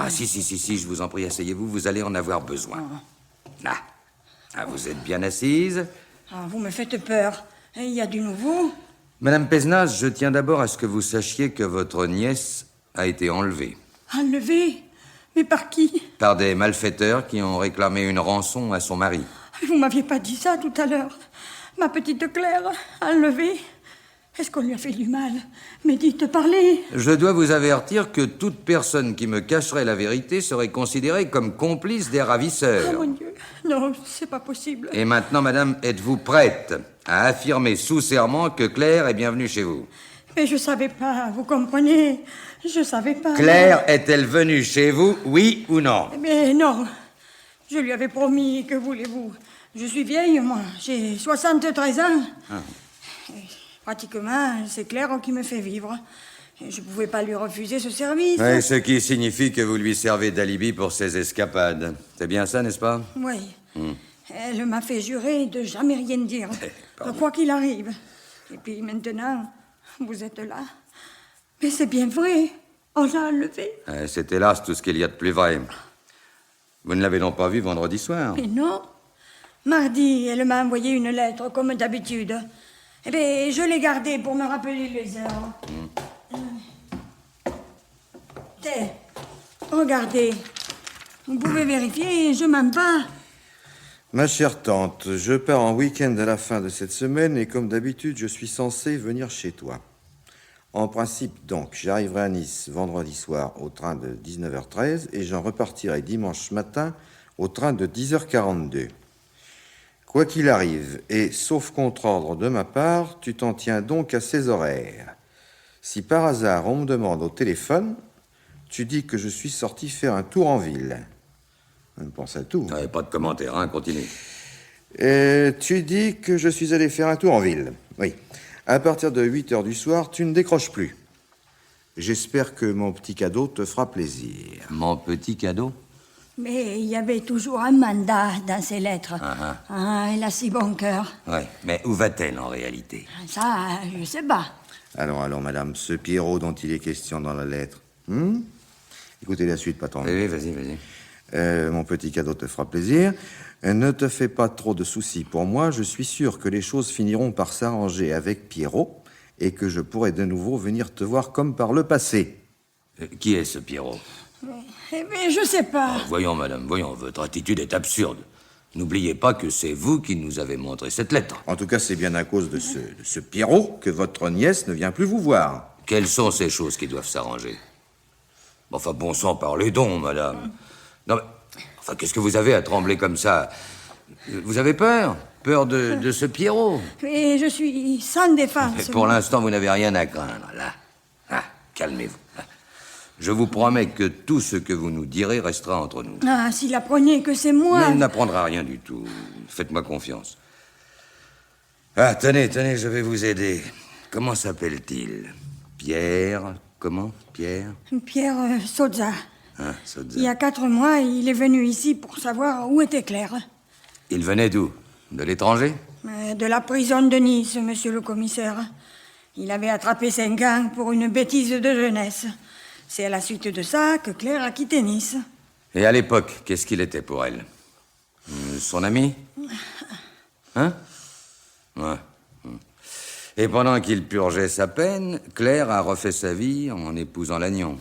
Si, je vous en prie, asseyez-vous, vous allez en avoir besoin. Vous êtes bien assise? Vous me faites peur. Il y a du nouveau? Madame Pézenas, je tiens d'abord à ce que vous sachiez que votre nièce a été enlevée. Enlevé? Mais par qui? Par des malfaiteurs qui ont réclamé une rançon à son mari. Vous m'aviez pas dit ça tout à l'heure. Ma petite Claire, enlevée. Est-ce qu'on lui a fait du mal? Mais dites, parlez. Je dois vous avertir que toute personne qui me cacherait la vérité serait considérée comme complice des ravisseurs. Oh mon Dieu, non, c'est pas possible. Et maintenant, madame, êtes-vous prête à affirmer sous serment que Claire est bienvenue chez vous? Mais je savais pas, vous comprenez? Je savais pas. Claire est-elle venue chez vous, oui ou non? Mais non, je lui avais promis, que voulez-vous? Je suis vieille, moi, j'ai 73 ans. Et pratiquement, c'est Claire qui me fait vivre. Et je pouvais pas lui refuser ce service. Oui, ce qui signifie que vous lui servez d'alibi pour ses escapades. C'est bien ça, n'est-ce pas? Oui. Elle m'a fait jurer de jamais rien dire, quoi qu'il arrive. Et puis maintenant, vous êtes là. Mais c'est bien vrai, on l'a enlevé. C'est hélas tout ce qu'il y a de plus vrai. Vous ne l'avez donc pas vu vendredi soir? Mais non. Mardi, elle m'a envoyé une lettre, comme d'habitude. Eh bien, je l'ai gardée pour me rappeler les heures. Tiens, regardez. Vous pouvez vérifier, je mens pas. Ma chère tante, je pars en week-end à la fin de cette semaine et comme d'habitude, je suis censé venir chez toi. En principe, donc, j'arriverai à Nice vendredi soir au train de 19h13 et j'en repartirai dimanche matin au train de 10h42. Quoi qu'il arrive, et sauf contre-ordre de ma part, tu t'en tiens donc à ces horaires. Si par hasard on me demande au téléphone, tu dis que je suis sorti faire un tour en ville. On pense à tout. Pas de commentaire, hein, continue. Tu dis que je suis allé faire un tour en ville. Oui. À partir de 8h du soir, tu ne décroches plus. J'espère que mon petit cadeau te fera plaisir. Mon petit cadeau? Mais il y avait toujours un mandat dans ces lettres. Elle a si bon cœur. Oui, mais où va-t-elle en réalité? Ça, je sais pas. Allons, madame, ce Pierrot dont il est question dans la lettre. Écoutez la suite, patron. Oui, vas-y. Mon petit cadeau te fera plaisir. Ne te fais pas trop de soucis pour moi. Je suis sûr que les choses finiront par s'arranger avec Pierrot et que je pourrai de nouveau venir te voir comme par le passé. Qui est ce Pierrot? Mais je sais pas. Voyons, madame, voyons, votre attitude est absurde. N'oubliez pas que c'est vous qui nous avez montré cette lettre. En tout cas, c'est bien à cause de ce Pierrot que votre nièce ne vient plus vous voir. Quelles sont ces choses qui doivent s'arranger? Enfin, bon sang, parlez donc, madame. Non, mais... Enfin, qu'est-ce que vous avez à trembler comme ça? Vous avez peur? Peur de ce Pierrot? Mais je suis sans défense. Mais pour l'instant, vous n'avez rien à craindre, là. Calmez-vous. Je vous promets que tout ce que vous nous direz restera entre nous. S'il apprenait que c'est moi... Mais il n'apprendra rien du tout. Faites-moi confiance. Tenez, je vais vous aider. Comment s'appelle-t-il? Pierre... Comment? Pierre Sozza. Sozza. Il y a 4 mois, il est venu ici pour savoir où était Claire. Il venait d'où? De l'étranger? De la prison de Nice, monsieur le commissaire. Il avait attrapé 5 gangs pour une bêtise de jeunesse. C'est à la suite de ça que Claire a quitté Nice. Et à l'époque, qu'est-ce qu'il était pour elle? Son ami? Ouais. Et pendant qu'il purgeait sa peine, Claire a refait sa vie en épousant Lannion.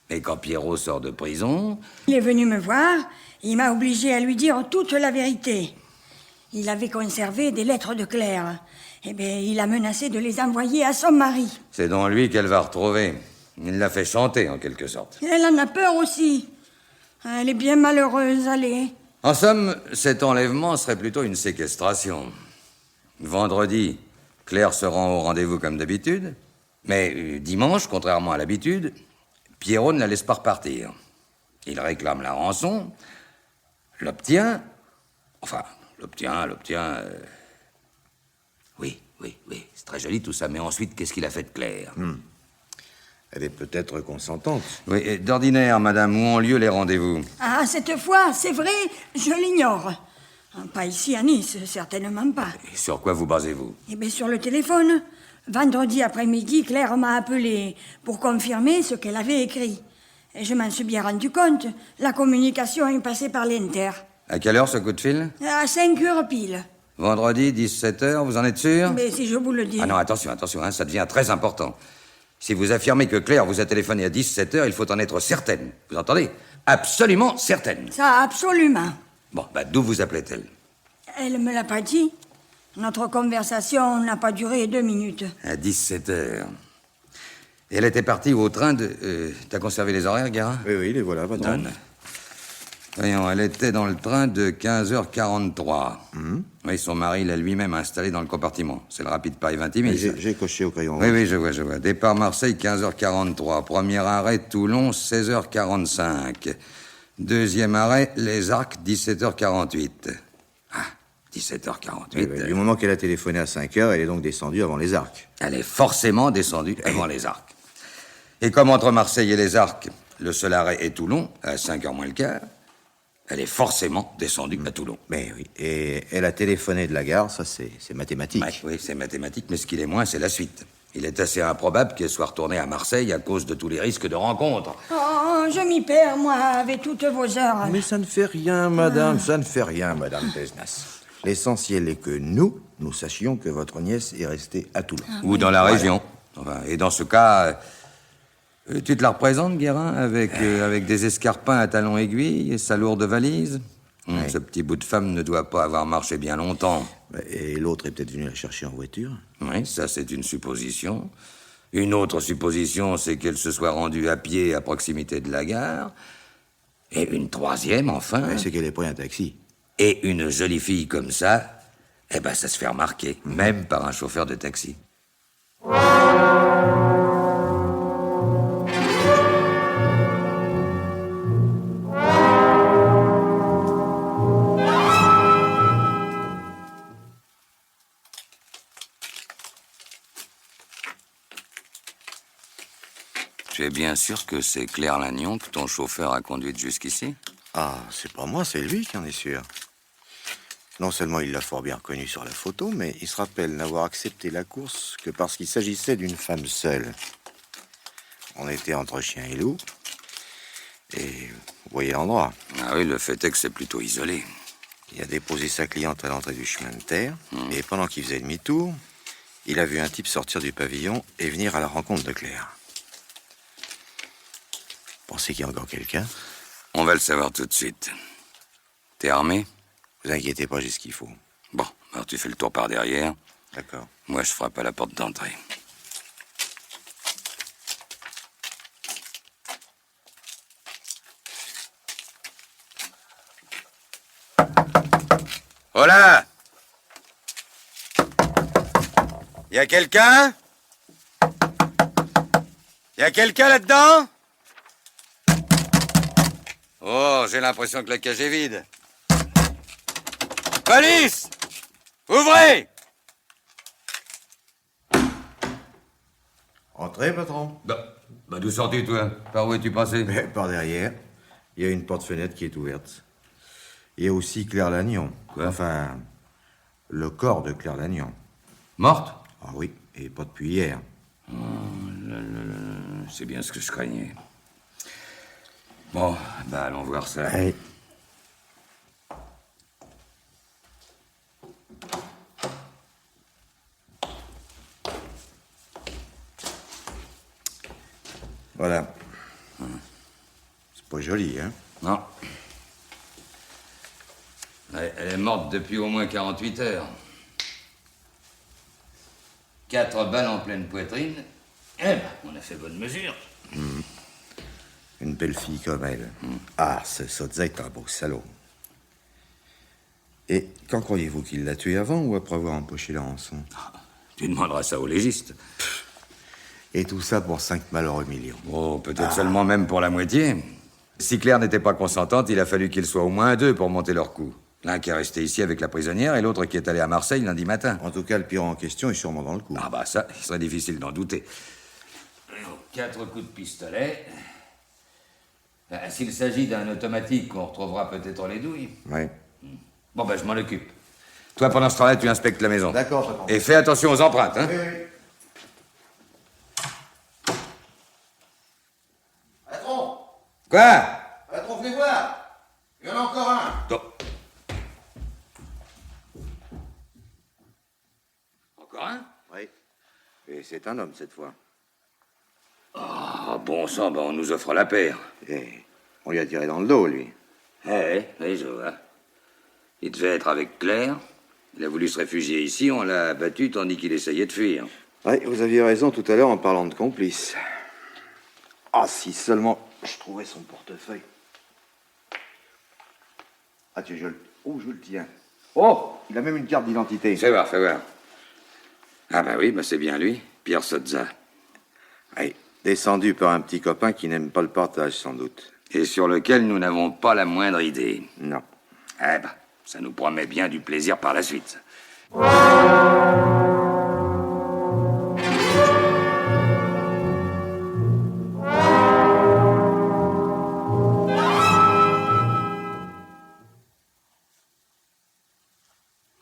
Et quand Pierrot sort de prison... Il est venu me voir, il m'a obligé à lui dire toute la vérité. Il avait conservé des lettres de Claire. Eh bien, il a menacé de les envoyer à son mari. C'est donc lui qu'elle va retrouver. Il l'a fait chanter, en quelque sorte. Elle en a peur aussi. Elle est bien malheureuse, allez. En somme, cet enlèvement serait plutôt une séquestration. Vendredi, Claire se rend au rendez-vous comme d'habitude. Mais dimanche, contrairement à l'habitude, Pierrot ne la laisse pas repartir. Il réclame la rançon, l'obtient... Enfin, l'obtient... Oui, c'est très joli tout ça, mais ensuite, qu'est-ce qu'il a fait de Claire? Elle est peut-être consentante. Oui, et d'ordinaire, madame, où ont lieu les rendez-vous? Cette fois, c'est vrai, je l'ignore. Pas ici à Nice, certainement pas. Et sur quoi vous basez-vous? Eh bien, sur le téléphone. Vendredi après-midi, Claire m'a appelé pour confirmer ce qu'elle avait écrit. Et je m'en suis bien rendu compte. La communication est passée par l'Inter. À quelle heure ce coup de fil? À 5 heures pile. Vendredi, 17h, vous en êtes sûr? Mais si je vous le dis... Ah non, attention, hein, ça devient très important. Si vous affirmez que Claire vous a téléphoné à 17h, il faut en être certaine. Vous entendez? Absolument certaine. Ça, absolument. Bon, d'où vous appelait-elle? Elle me l'a pas dit. Notre conversation n'a pas duré 2 minutes. À 17h. Et elle était partie au train de... T'as conservé les horaires, Guérin? Oui, les voilà, patron. Donne. Voyons, elle était dans le train de 15h43. Oui, son mari l'a lui-même installé dans le compartiment. C'est le rapide Paris-Vintimille, ça. J'ai coché au crayon. Oui, je vois. Départ Marseille, 15h43. Premier arrêt, Toulon, 16h45. Deuxième arrêt, Les Arcs, 17h48. Ah, 17h48. Du moment qu'elle a téléphoné à 5h, elle est donc descendue avant les Arcs. Elle est forcément descendue avant Les Arcs. Et comme entre Marseille et Les Arcs, le seul arrêt est Toulon, à 5h moins le quart, elle est forcément descendue à Toulon. Mais oui, et elle a téléphoné de la gare, ça c'est mathématique. Oui, c'est mathématique, mais ce qu'il est moins, c'est la suite. Il est assez improbable qu'elle soit retournée à Marseille à cause de tous les risques de rencontre. Oh, je m'y perds, moi, avec toutes vos heures. Mais ça ne fait rien, madame, ça ne fait rien, madame Pesnas. L'essentiel est que nous sachions que votre nièce est restée à Toulon. Ou dans la région. Enfin, et dans ce cas, tu te la représentes, Guérin, avec des escarpins à talons aiguilles et sa lourde valise? Ce petit bout de femme ne doit pas avoir marché bien longtemps. Et l'autre est peut-être venu la chercher en voiture? Oui, ça c'est une supposition. Une autre supposition, c'est qu'elle se soit rendue à pied à proximité de la gare. Et une troisième, enfin... C'est qu'elle ait pris un taxi. Et une jolie fille comme ça, ça se fait remarquer, même par un chauffeur de taxi. Tu es bien sûr que c'est Claire Lannion que ton chauffeur a conduite jusqu'ici? Ah, c'est pas moi, c'est lui qui en est sûr. Non seulement il l'a fort bien reconnu sur la photo, mais il se rappelle n'avoir accepté la course que parce qu'il s'agissait d'une femme seule. On était entre chien et loup, et vous voyez l'endroit. Ah oui, le fait est que c'est plutôt isolé. Il a déposé sa cliente à l'entrée du chemin de terre, et pendant qu'il faisait demi-tour, il a vu un type sortir du pavillon et venir à la rencontre de Claire. Pensez qu'il y a encore quelqu'un? On va le savoir tout de suite. T'es armé? Vous inquiétez pas, j'ai ce qu'il faut. Bon, alors tu fais le tour par derrière. D'accord. Moi, je frappe à la porte d'entrée. Hola! Y a quelqu'un? Y a quelqu'un là-dedans? Oh, j'ai l'impression que la cage est vide. Police! Ouvrez! Entrez, patron. D'où sors-tu, toi? Par où es-tu passé? Par derrière. Il y a une porte-fenêtre qui est ouverte. Il y a aussi Claire Lannion. Quoi? Enfin, le corps de Claire Lannion. Morte? Ah oui, et pas depuis hier. Oh, c'est bien ce que je craignais. Bon, allons voir ça. Allez. Voilà. C'est pas joli, hein? Non. Elle est morte depuis au moins 48 heures. 4 balles en pleine poitrine. On a fait bonne mesure. Une belle fille comme elle. Ah, ça devait être un beau salaud. Et quand croyez-vous qu'il l'a tuée, avant ou après avoir empoché la rançon? Tu demanderas ça au légiste. Et tout ça pour 5 malheureux millions. Oh, peut-être seulement même pour la moitié. Si Claire n'était pas consentante, il a fallu qu'il soit au moins 2 pour monter leur coup. L'un qui est resté ici avec la prisonnière et l'autre qui est allé à Marseille lundi matin. En tout cas, le pire en question est sûrement dans le coup. Ça, il serait difficile d'en douter. 4 coups de pistolet. S'il s'agit d'un automatique, on retrouvera peut-être les douilles. Ouais. Bon, je m'en occupe. Toi, pendant ce temps-là, tu inspectes la maison. D'accord, patron. Et fais attention aux empreintes, hein? Oui. Patron! Quoi? Patron, venez voir! Il y en a encore un! c'est un homme cette fois. Ah, bon sang, ben on nous offre la paire. Et on lui a tiré dans le dos, lui. Oui, je vois. Il devait être avec Claire. Il a voulu se réfugier ici, on l'a abattu tandis qu'il essayait de fuir. Oui, vous aviez raison tout à l'heure en parlant de complice. Ah, si seulement je trouvais son portefeuille. Ah, tiens, je le tiens. Oh, il a même une carte d'identité. Fais voir, fais voir. Ah bah oui, bah c'est bien lui, Pierre Sotza. Oui, descendu par un petit copain qui n'aime pas le partage, sans doute. Et sur lequel nous n'avons pas la moindre idée. Non. Eh ben, ça nous promet bien du plaisir par la suite.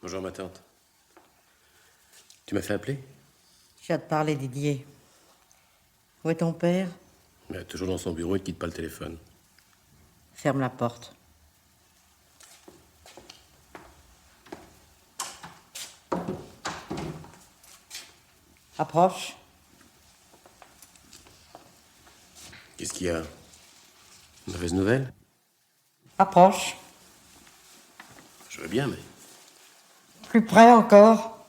Bonjour, ma tante. Tu m'as fait appeler? Je viens de parler, Didier. Où est ton père? Mais toujours dans son bureau, il ne quitte pas le téléphone. Ferme la porte. Approche. Qu'est-ce qu'il y a? Une mauvaise nouvelle? Approche. Je veux bien, mais... Plus près encore.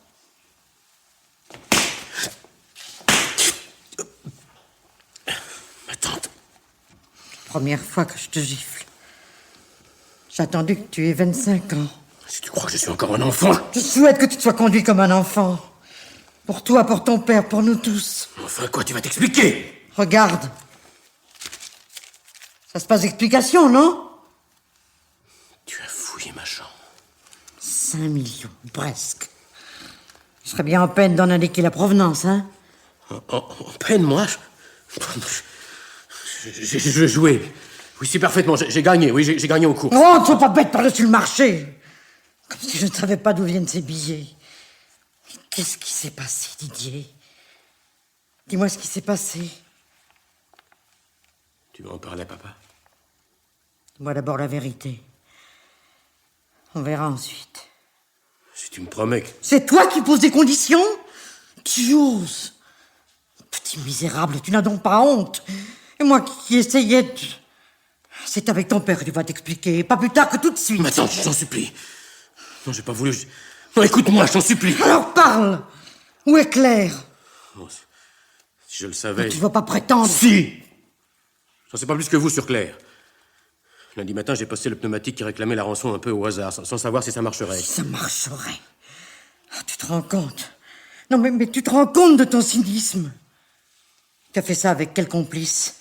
Ma tante. Première fois que je te gifle. J'ai attendu que tu aies 25 ans. Si tu crois que je suis encore un enfant... Je souhaite que tu te sois conduit comme un enfant. Pour toi, pour ton père, pour nous tous. Enfin, quoi, tu vas t'expliquer? Regarde. Ça se passe d'explication, non? Tu as fouillé ma chambre. 5 millions, presque. Je serais bien en peine d'en indiquer la provenance, hein? En peine, moi? J'ai joué. Oui, c'est parfaitement. J'ai gagné. Oui, j'ai gagné au cours. Oh, ne sois pas bête par-dessus le marché. Comme si je ne savais pas d'où viennent ces billets. Qu'est-ce qui s'est passé, Didier? Dis-moi ce qui s'est passé. Tu veux en parler à papa? Dis-moi d'abord la vérité. On verra ensuite. Si tu me promets que... C'est toi qui poses des conditions? Tu oses. Petit misérable, tu n'as donc pas honte. Et moi qui essayais de... C'est avec ton père que tu vas t'expliquer, pas plus tard que tout de suite. Mais attends, je t'en supplie. Non, j'ai pas voulu... Non, écoute-moi, je t'en supplie. Alors parle. Où est Claire? Oh, si je le savais... Tu vas pas prétendre. Si! J'en sais pas plus que vous sur Claire. Lundi matin, j'ai posté le pneumatique qui réclamait la rançon un peu au hasard, sans savoir si ça marcherait. Si ça marcherait. Ah, tu te rends compte? Non, mais tu te rends compte de ton cynisme? Tu as fait ça avec quel complice?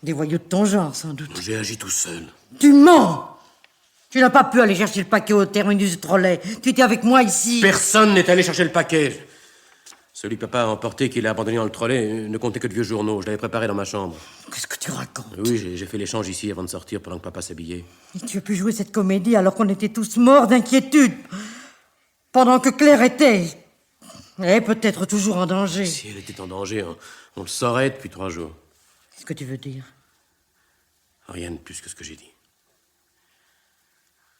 Des voyous de ton genre, sans doute. J'ai agi tout seul. Tu mens! Tu n'as pas pu aller chercher le paquet au terminus du trolley. Tu étais avec moi ici. Personne n'est allé chercher le paquet. Celui que papa a emporté, qu'il a abandonné dans le trolley, ne comptait que de vieux journaux. Je l'avais préparé dans ma chambre. Qu'est-ce que tu racontes? Oui, j'ai fait l'échange ici avant de sortir pendant que papa s'habillait. Et tu as pu jouer cette comédie alors qu'on était tous morts d'inquiétude. Pendant que Claire était... Et peut-être toujours en danger. Si elle était en danger, on le saurait depuis 3 jours. Qu'est-ce que tu veux dire? Rien de plus que ce que j'ai dit.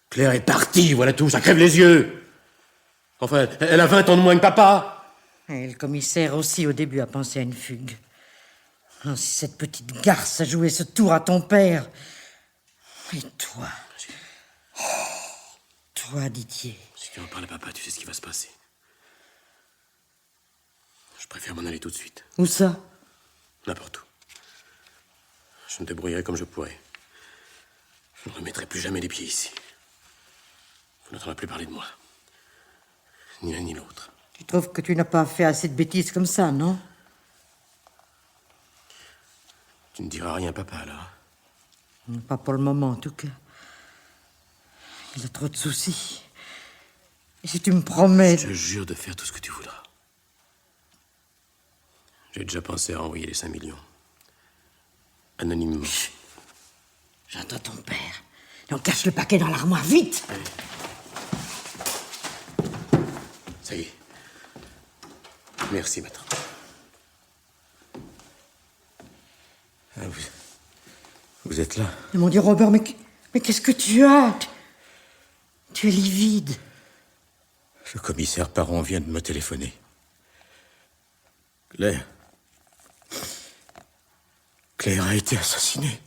Claire est partie, voilà tout, ça crève les yeux. Enfin, elle a 20 ans de moins que papa. Et le commissaire aussi, au début, a pensé à une fugue. Oh, si cette petite garce a joué ce tour à ton père. Et toi? Oh, toi, Didier. Si tu en parles à papa, tu sais ce qui va se passer. Je préfère m'en aller tout de suite. Où ça? N'importe où. Je me débrouillerai comme je pourrai. Je ne remettrai plus jamais les pieds ici. Vous n'entendrez plus parler de moi. Ni l'un ni l'autre. Tu trouves que tu n'as pas fait assez de bêtises comme ça, non? Tu ne diras rien à papa, alors? Pas pour le moment, en tout cas. Il a trop de soucis. Et si tu me promets... Je te jure de faire tout ce que tu voudras. J'ai déjà pensé à envoyer les 5 millions. Anonymement. Chut. J'entends ton père. Et on cache le paquet dans l'armoire, vite! Allez. Ça y est. Merci, maître. Ah, vous êtes là? Mais mon Dieu, Robert, mais qu'est-ce que tu as? Tu es livide. Le commissaire Parent vient de me téléphoner. Claire. Claire a été assassinée.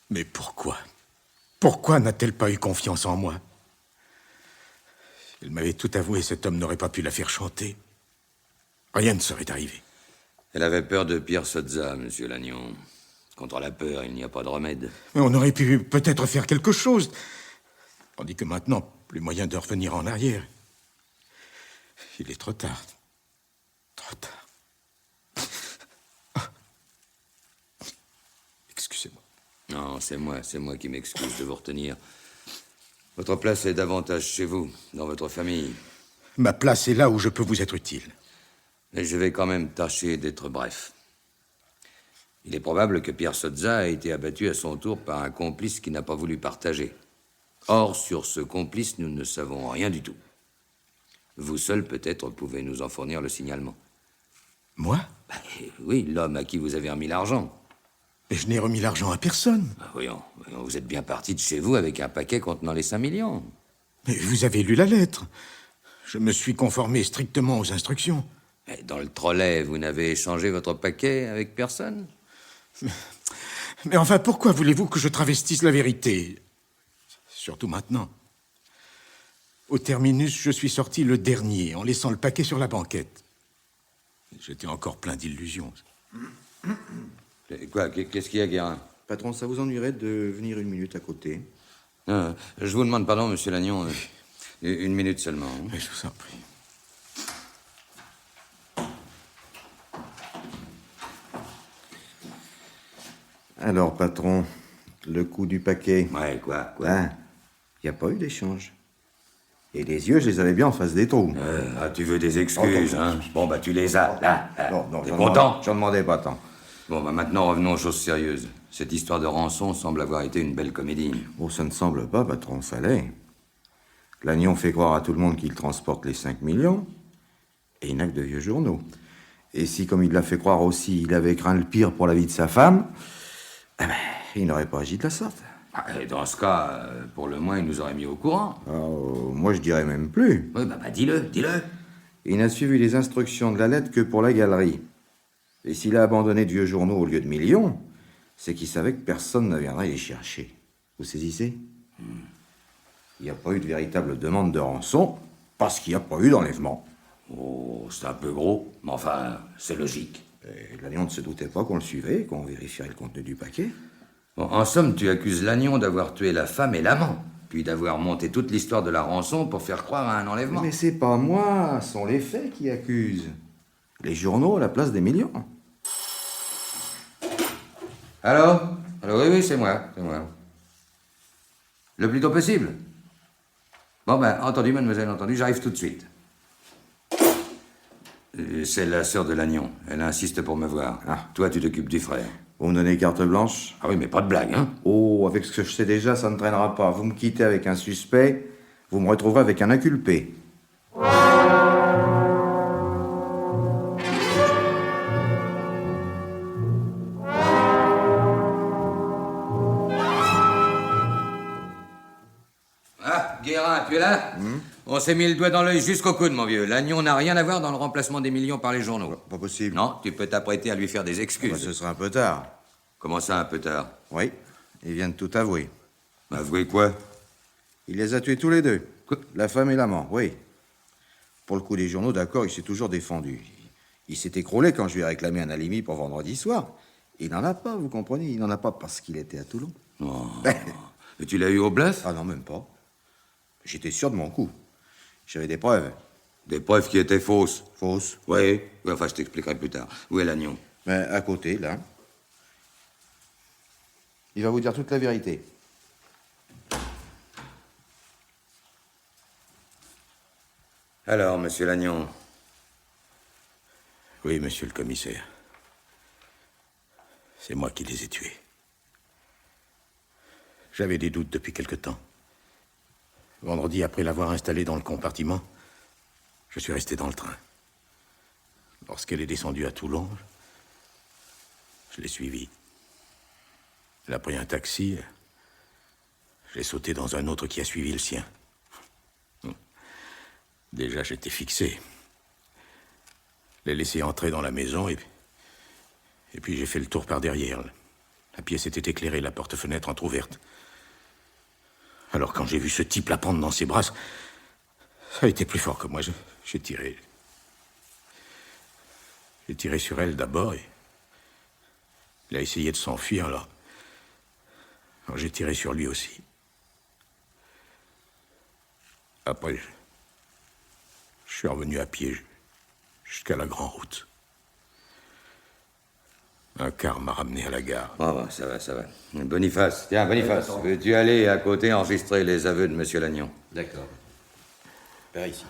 Mais pourquoi? Pourquoi n'a-t-elle pas eu confiance en moi? Si elle m'avait tout avoué, cet homme n'aurait pas pu la faire chanter. Rien ne serait arrivé. Elle avait peur de Pierre Sozza, monsieur Lannion. Contre la peur, il n'y a pas de remède. Mais on aurait pu peut-être faire quelque chose. Tandis que maintenant, plus moyen de revenir en arrière. Il est trop tard. Trop tard. Excusez-moi. Non, c'est moi qui m'excuse de vous retenir. Votre place est davantage chez vous, dans votre famille. Ma place est là où je peux vous être utile. Mais je vais quand même tâcher d'être bref. Il est probable que Pierre Sozza a été abattu à son tour par un complice qui n'a pas voulu partager. Or, sur ce complice, nous ne savons rien du tout. Vous seul, peut-être, pouvez nous en fournir le signalement. Moi? Oui, l'homme à qui vous avez remis l'argent. Mais je n'ai remis l'argent à personne. Voyons, vous êtes bien parti de chez vous avec un paquet contenant les 5 millions. Mais vous avez lu la lettre. Je me suis conformé strictement aux instructions. Mais dans le trolley, vous n'avez échangé votre paquet avec personne? Mais enfin, pourquoi voulez-vous que je travestisse la vérité? Surtout maintenant. Au terminus, je suis sorti le dernier, en laissant le paquet sur la banquette. J'étais encore plein d'illusions. Quoi? Qu'est-ce qu'il y a, Guérin? Patron, ça vous ennuierait de venir une minute à côté? Je vous demande pardon, monsieur Lannion. Une minute seulement. Mais je vous en prie. Alors, patron, le coût du paquet. Ouais, quoi? Il n'y a pas eu d'échange. Et les yeux, je les avais bien en face des trous. Tu veux des excuses, hein? Bon, tu les as, là. Non, T'es content? J'en demandais pas tant. Bon, maintenant, revenons aux choses sérieuses. Cette histoire de rançon semble avoir été une belle comédie. Oh, ça ne semble pas, patron, ça l'est. Lannion fait croire à tout le monde qu'il transporte les 5 millions, et il n'a que de vieux journaux. Et si, comme il l'a fait croire aussi, il avait craint le pire pour la vie de sa femme, il n'aurait pas agi de la sorte. Et dans ce cas, pour le moins, il nous aurait mis au courant. Moi, je dirais même plus. Oui, dis-le. Il n'a suivi les instructions de la lettre que pour la galerie. Et s'il a abandonné de vieux journaux au lieu de millions, c'est qu'il savait que personne ne viendrait les chercher. Vous saisissez? Il n'y a pas eu de véritable demande de rançon, parce qu'il n'y a pas eu d'enlèvement. Oh, c'est un peu gros, mais enfin, c'est logique. Et Lannion ne se doutait pas qu'on le suivait, qu'on vérifierait le contenu du paquet. Bon, en somme, tu accuses Lannion d'avoir tué la femme et l'amant, puis d'avoir monté toute l'histoire de la rançon pour faire croire à un enlèvement. Mais c'est pas moi, ce sont les faits qui accusent. Les journaux à la place des millions. Allô? Oui, c'est moi. Le plus tôt possible? Bon, entendu, mademoiselle, entendu, j'arrive tout de suite. C'est la sœur de Lannion. Elle insiste pour me voir. Toi, tu t'occupes du frère. Vous me donnez carte blanche? Ah oui, mais pas de blague, hein? Oh, avec ce que je sais déjà, ça ne traînera pas. Vous me quittez avec un suspect, vous me retrouverez avec un inculpé. Guérin, tu es là? On s'est mis le doigt dans l'œil jusqu'au coude, mon vieux. Lannion n'a rien à voir dans le remplacement des millions par les journaux. Pas possible. Non, tu peux t'apprêter à lui faire des excuses. Ce sera un peu tard. Comment ça, un peu tard? Oui, il vient de tout avouer. Avouer quoi? Il les a tués tous les deux. Quoi? La femme et l'amant, oui. Pour le coup des journaux, d'accord, il s'est toujours défendu. Il s'est écroulé quand je lui ai réclamé un alibi pour vendredi soir. Il n'en a pas, vous comprenez? Il n'en a pas parce qu'il était à Toulon. Oh. Et tu l'as eu au bluff? Ah non, même pas. J'étais sûr de mon coup. J'avais des preuves. Des preuves qui étaient fausses? Fausses. Oui, enfin, je t'expliquerai plus tard. Où est Lannion? Mais à côté, là. Il va vous dire toute la vérité. Alors, monsieur Lannion? Oui, monsieur le commissaire. C'est moi qui les ai tués. J'avais des doutes depuis quelque temps. Vendredi, après l'avoir installée dans le compartiment, je suis resté dans le train. Lorsqu'elle est descendue à Toulon, je l'ai suivie. Il a pris un taxi. J'ai sauté dans un autre qui a suivi le sien. Déjà, j'étais fixé. Je l'ai laissé entrer dans la maison et puis j'ai fait le tour par derrière. La pièce était éclairée, la porte-fenêtre entr'ouverte. Alors quand j'ai vu ce type la prendre dans ses bras, ça a été plus fort que moi. J'ai tiré. J'ai tiré sur elle d'abord et il a essayé de s'enfuir, alors j'ai tiré sur lui aussi. Après, je suis revenu à pied jusqu'à la Grande Route. Un car m'a ramené à la gare. Oh, ça va, ça va. Boniface, tiens, Boniface, veux-tu aller à côté enregistrer les aveux de Monsieur Lannion? D'accord. Par ici.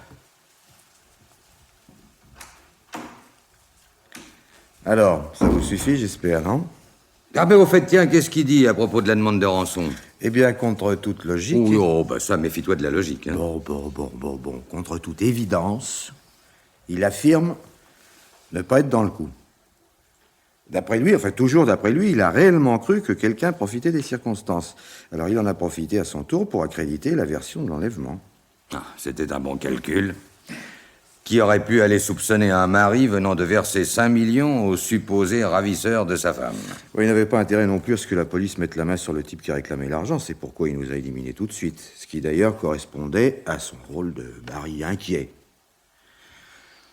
Alors, ça vous suffit, j'espère, non? Ah ben au fait, tiens, qu'est-ce qu'il dit à propos de la demande de rançon? Eh bien, contre toute logique... Oh, bah ça, méfie-toi de la logique. Hein. Bon. Contre toute évidence, il affirme ne pas être dans le coup. D'après lui, enfin toujours d'après lui, il a réellement cru que quelqu'un profitait des circonstances. Alors il en a profité à son tour pour accréditer la version de l'enlèvement. Ah, c'était un bon calcul. Qui aurait pu aller soupçonner un mari venant de verser 5 millions au supposé ravisseur de sa femme? Oui, il n'avait pas intérêt non plus à ce que la police mette la main sur le type qui réclamait l'argent. C'est pourquoi il nous a éliminés tout de suite. Ce qui d'ailleurs correspondait à son rôle de mari inquiet.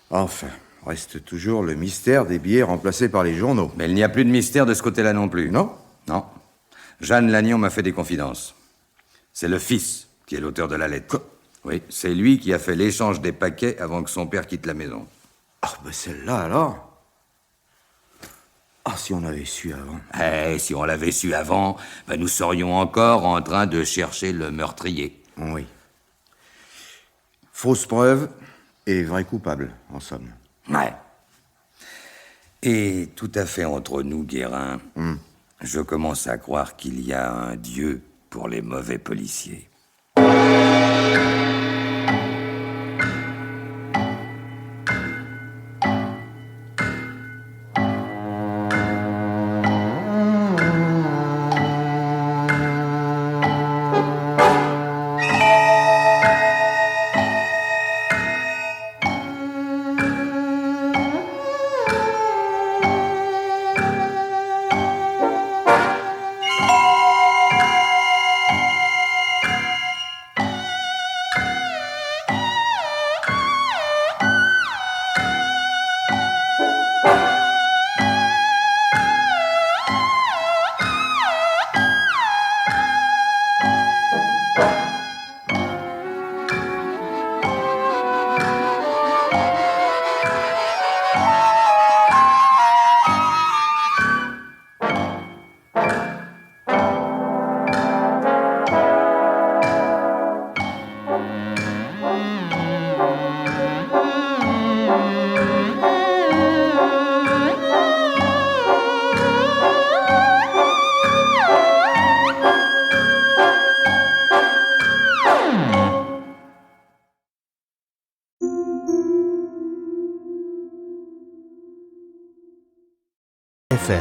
Enfin, reste toujours le mystère des billets remplacés par les journaux. Mais il n'y a plus de mystère de ce côté-là non plus. Non? Non. Jeanne Lannion m'a fait des confidences. C'est le fils qui est l'auteur de la lettre. Quoi? Oui, c'est lui qui a fait l'échange des paquets avant que son père quitte la maison. Ah, ben celle-là alors? Ah, si on avait su avant. Eh, si on l'avait su avant, ben nous serions encore en train de chercher le meurtrier. Oui. Fausse preuve et vrai coupable, en somme. Ouais. Et tout à fait entre nous, Guérin, je commence à croire qu'il y a un Dieu pour les mauvais policiers. FR.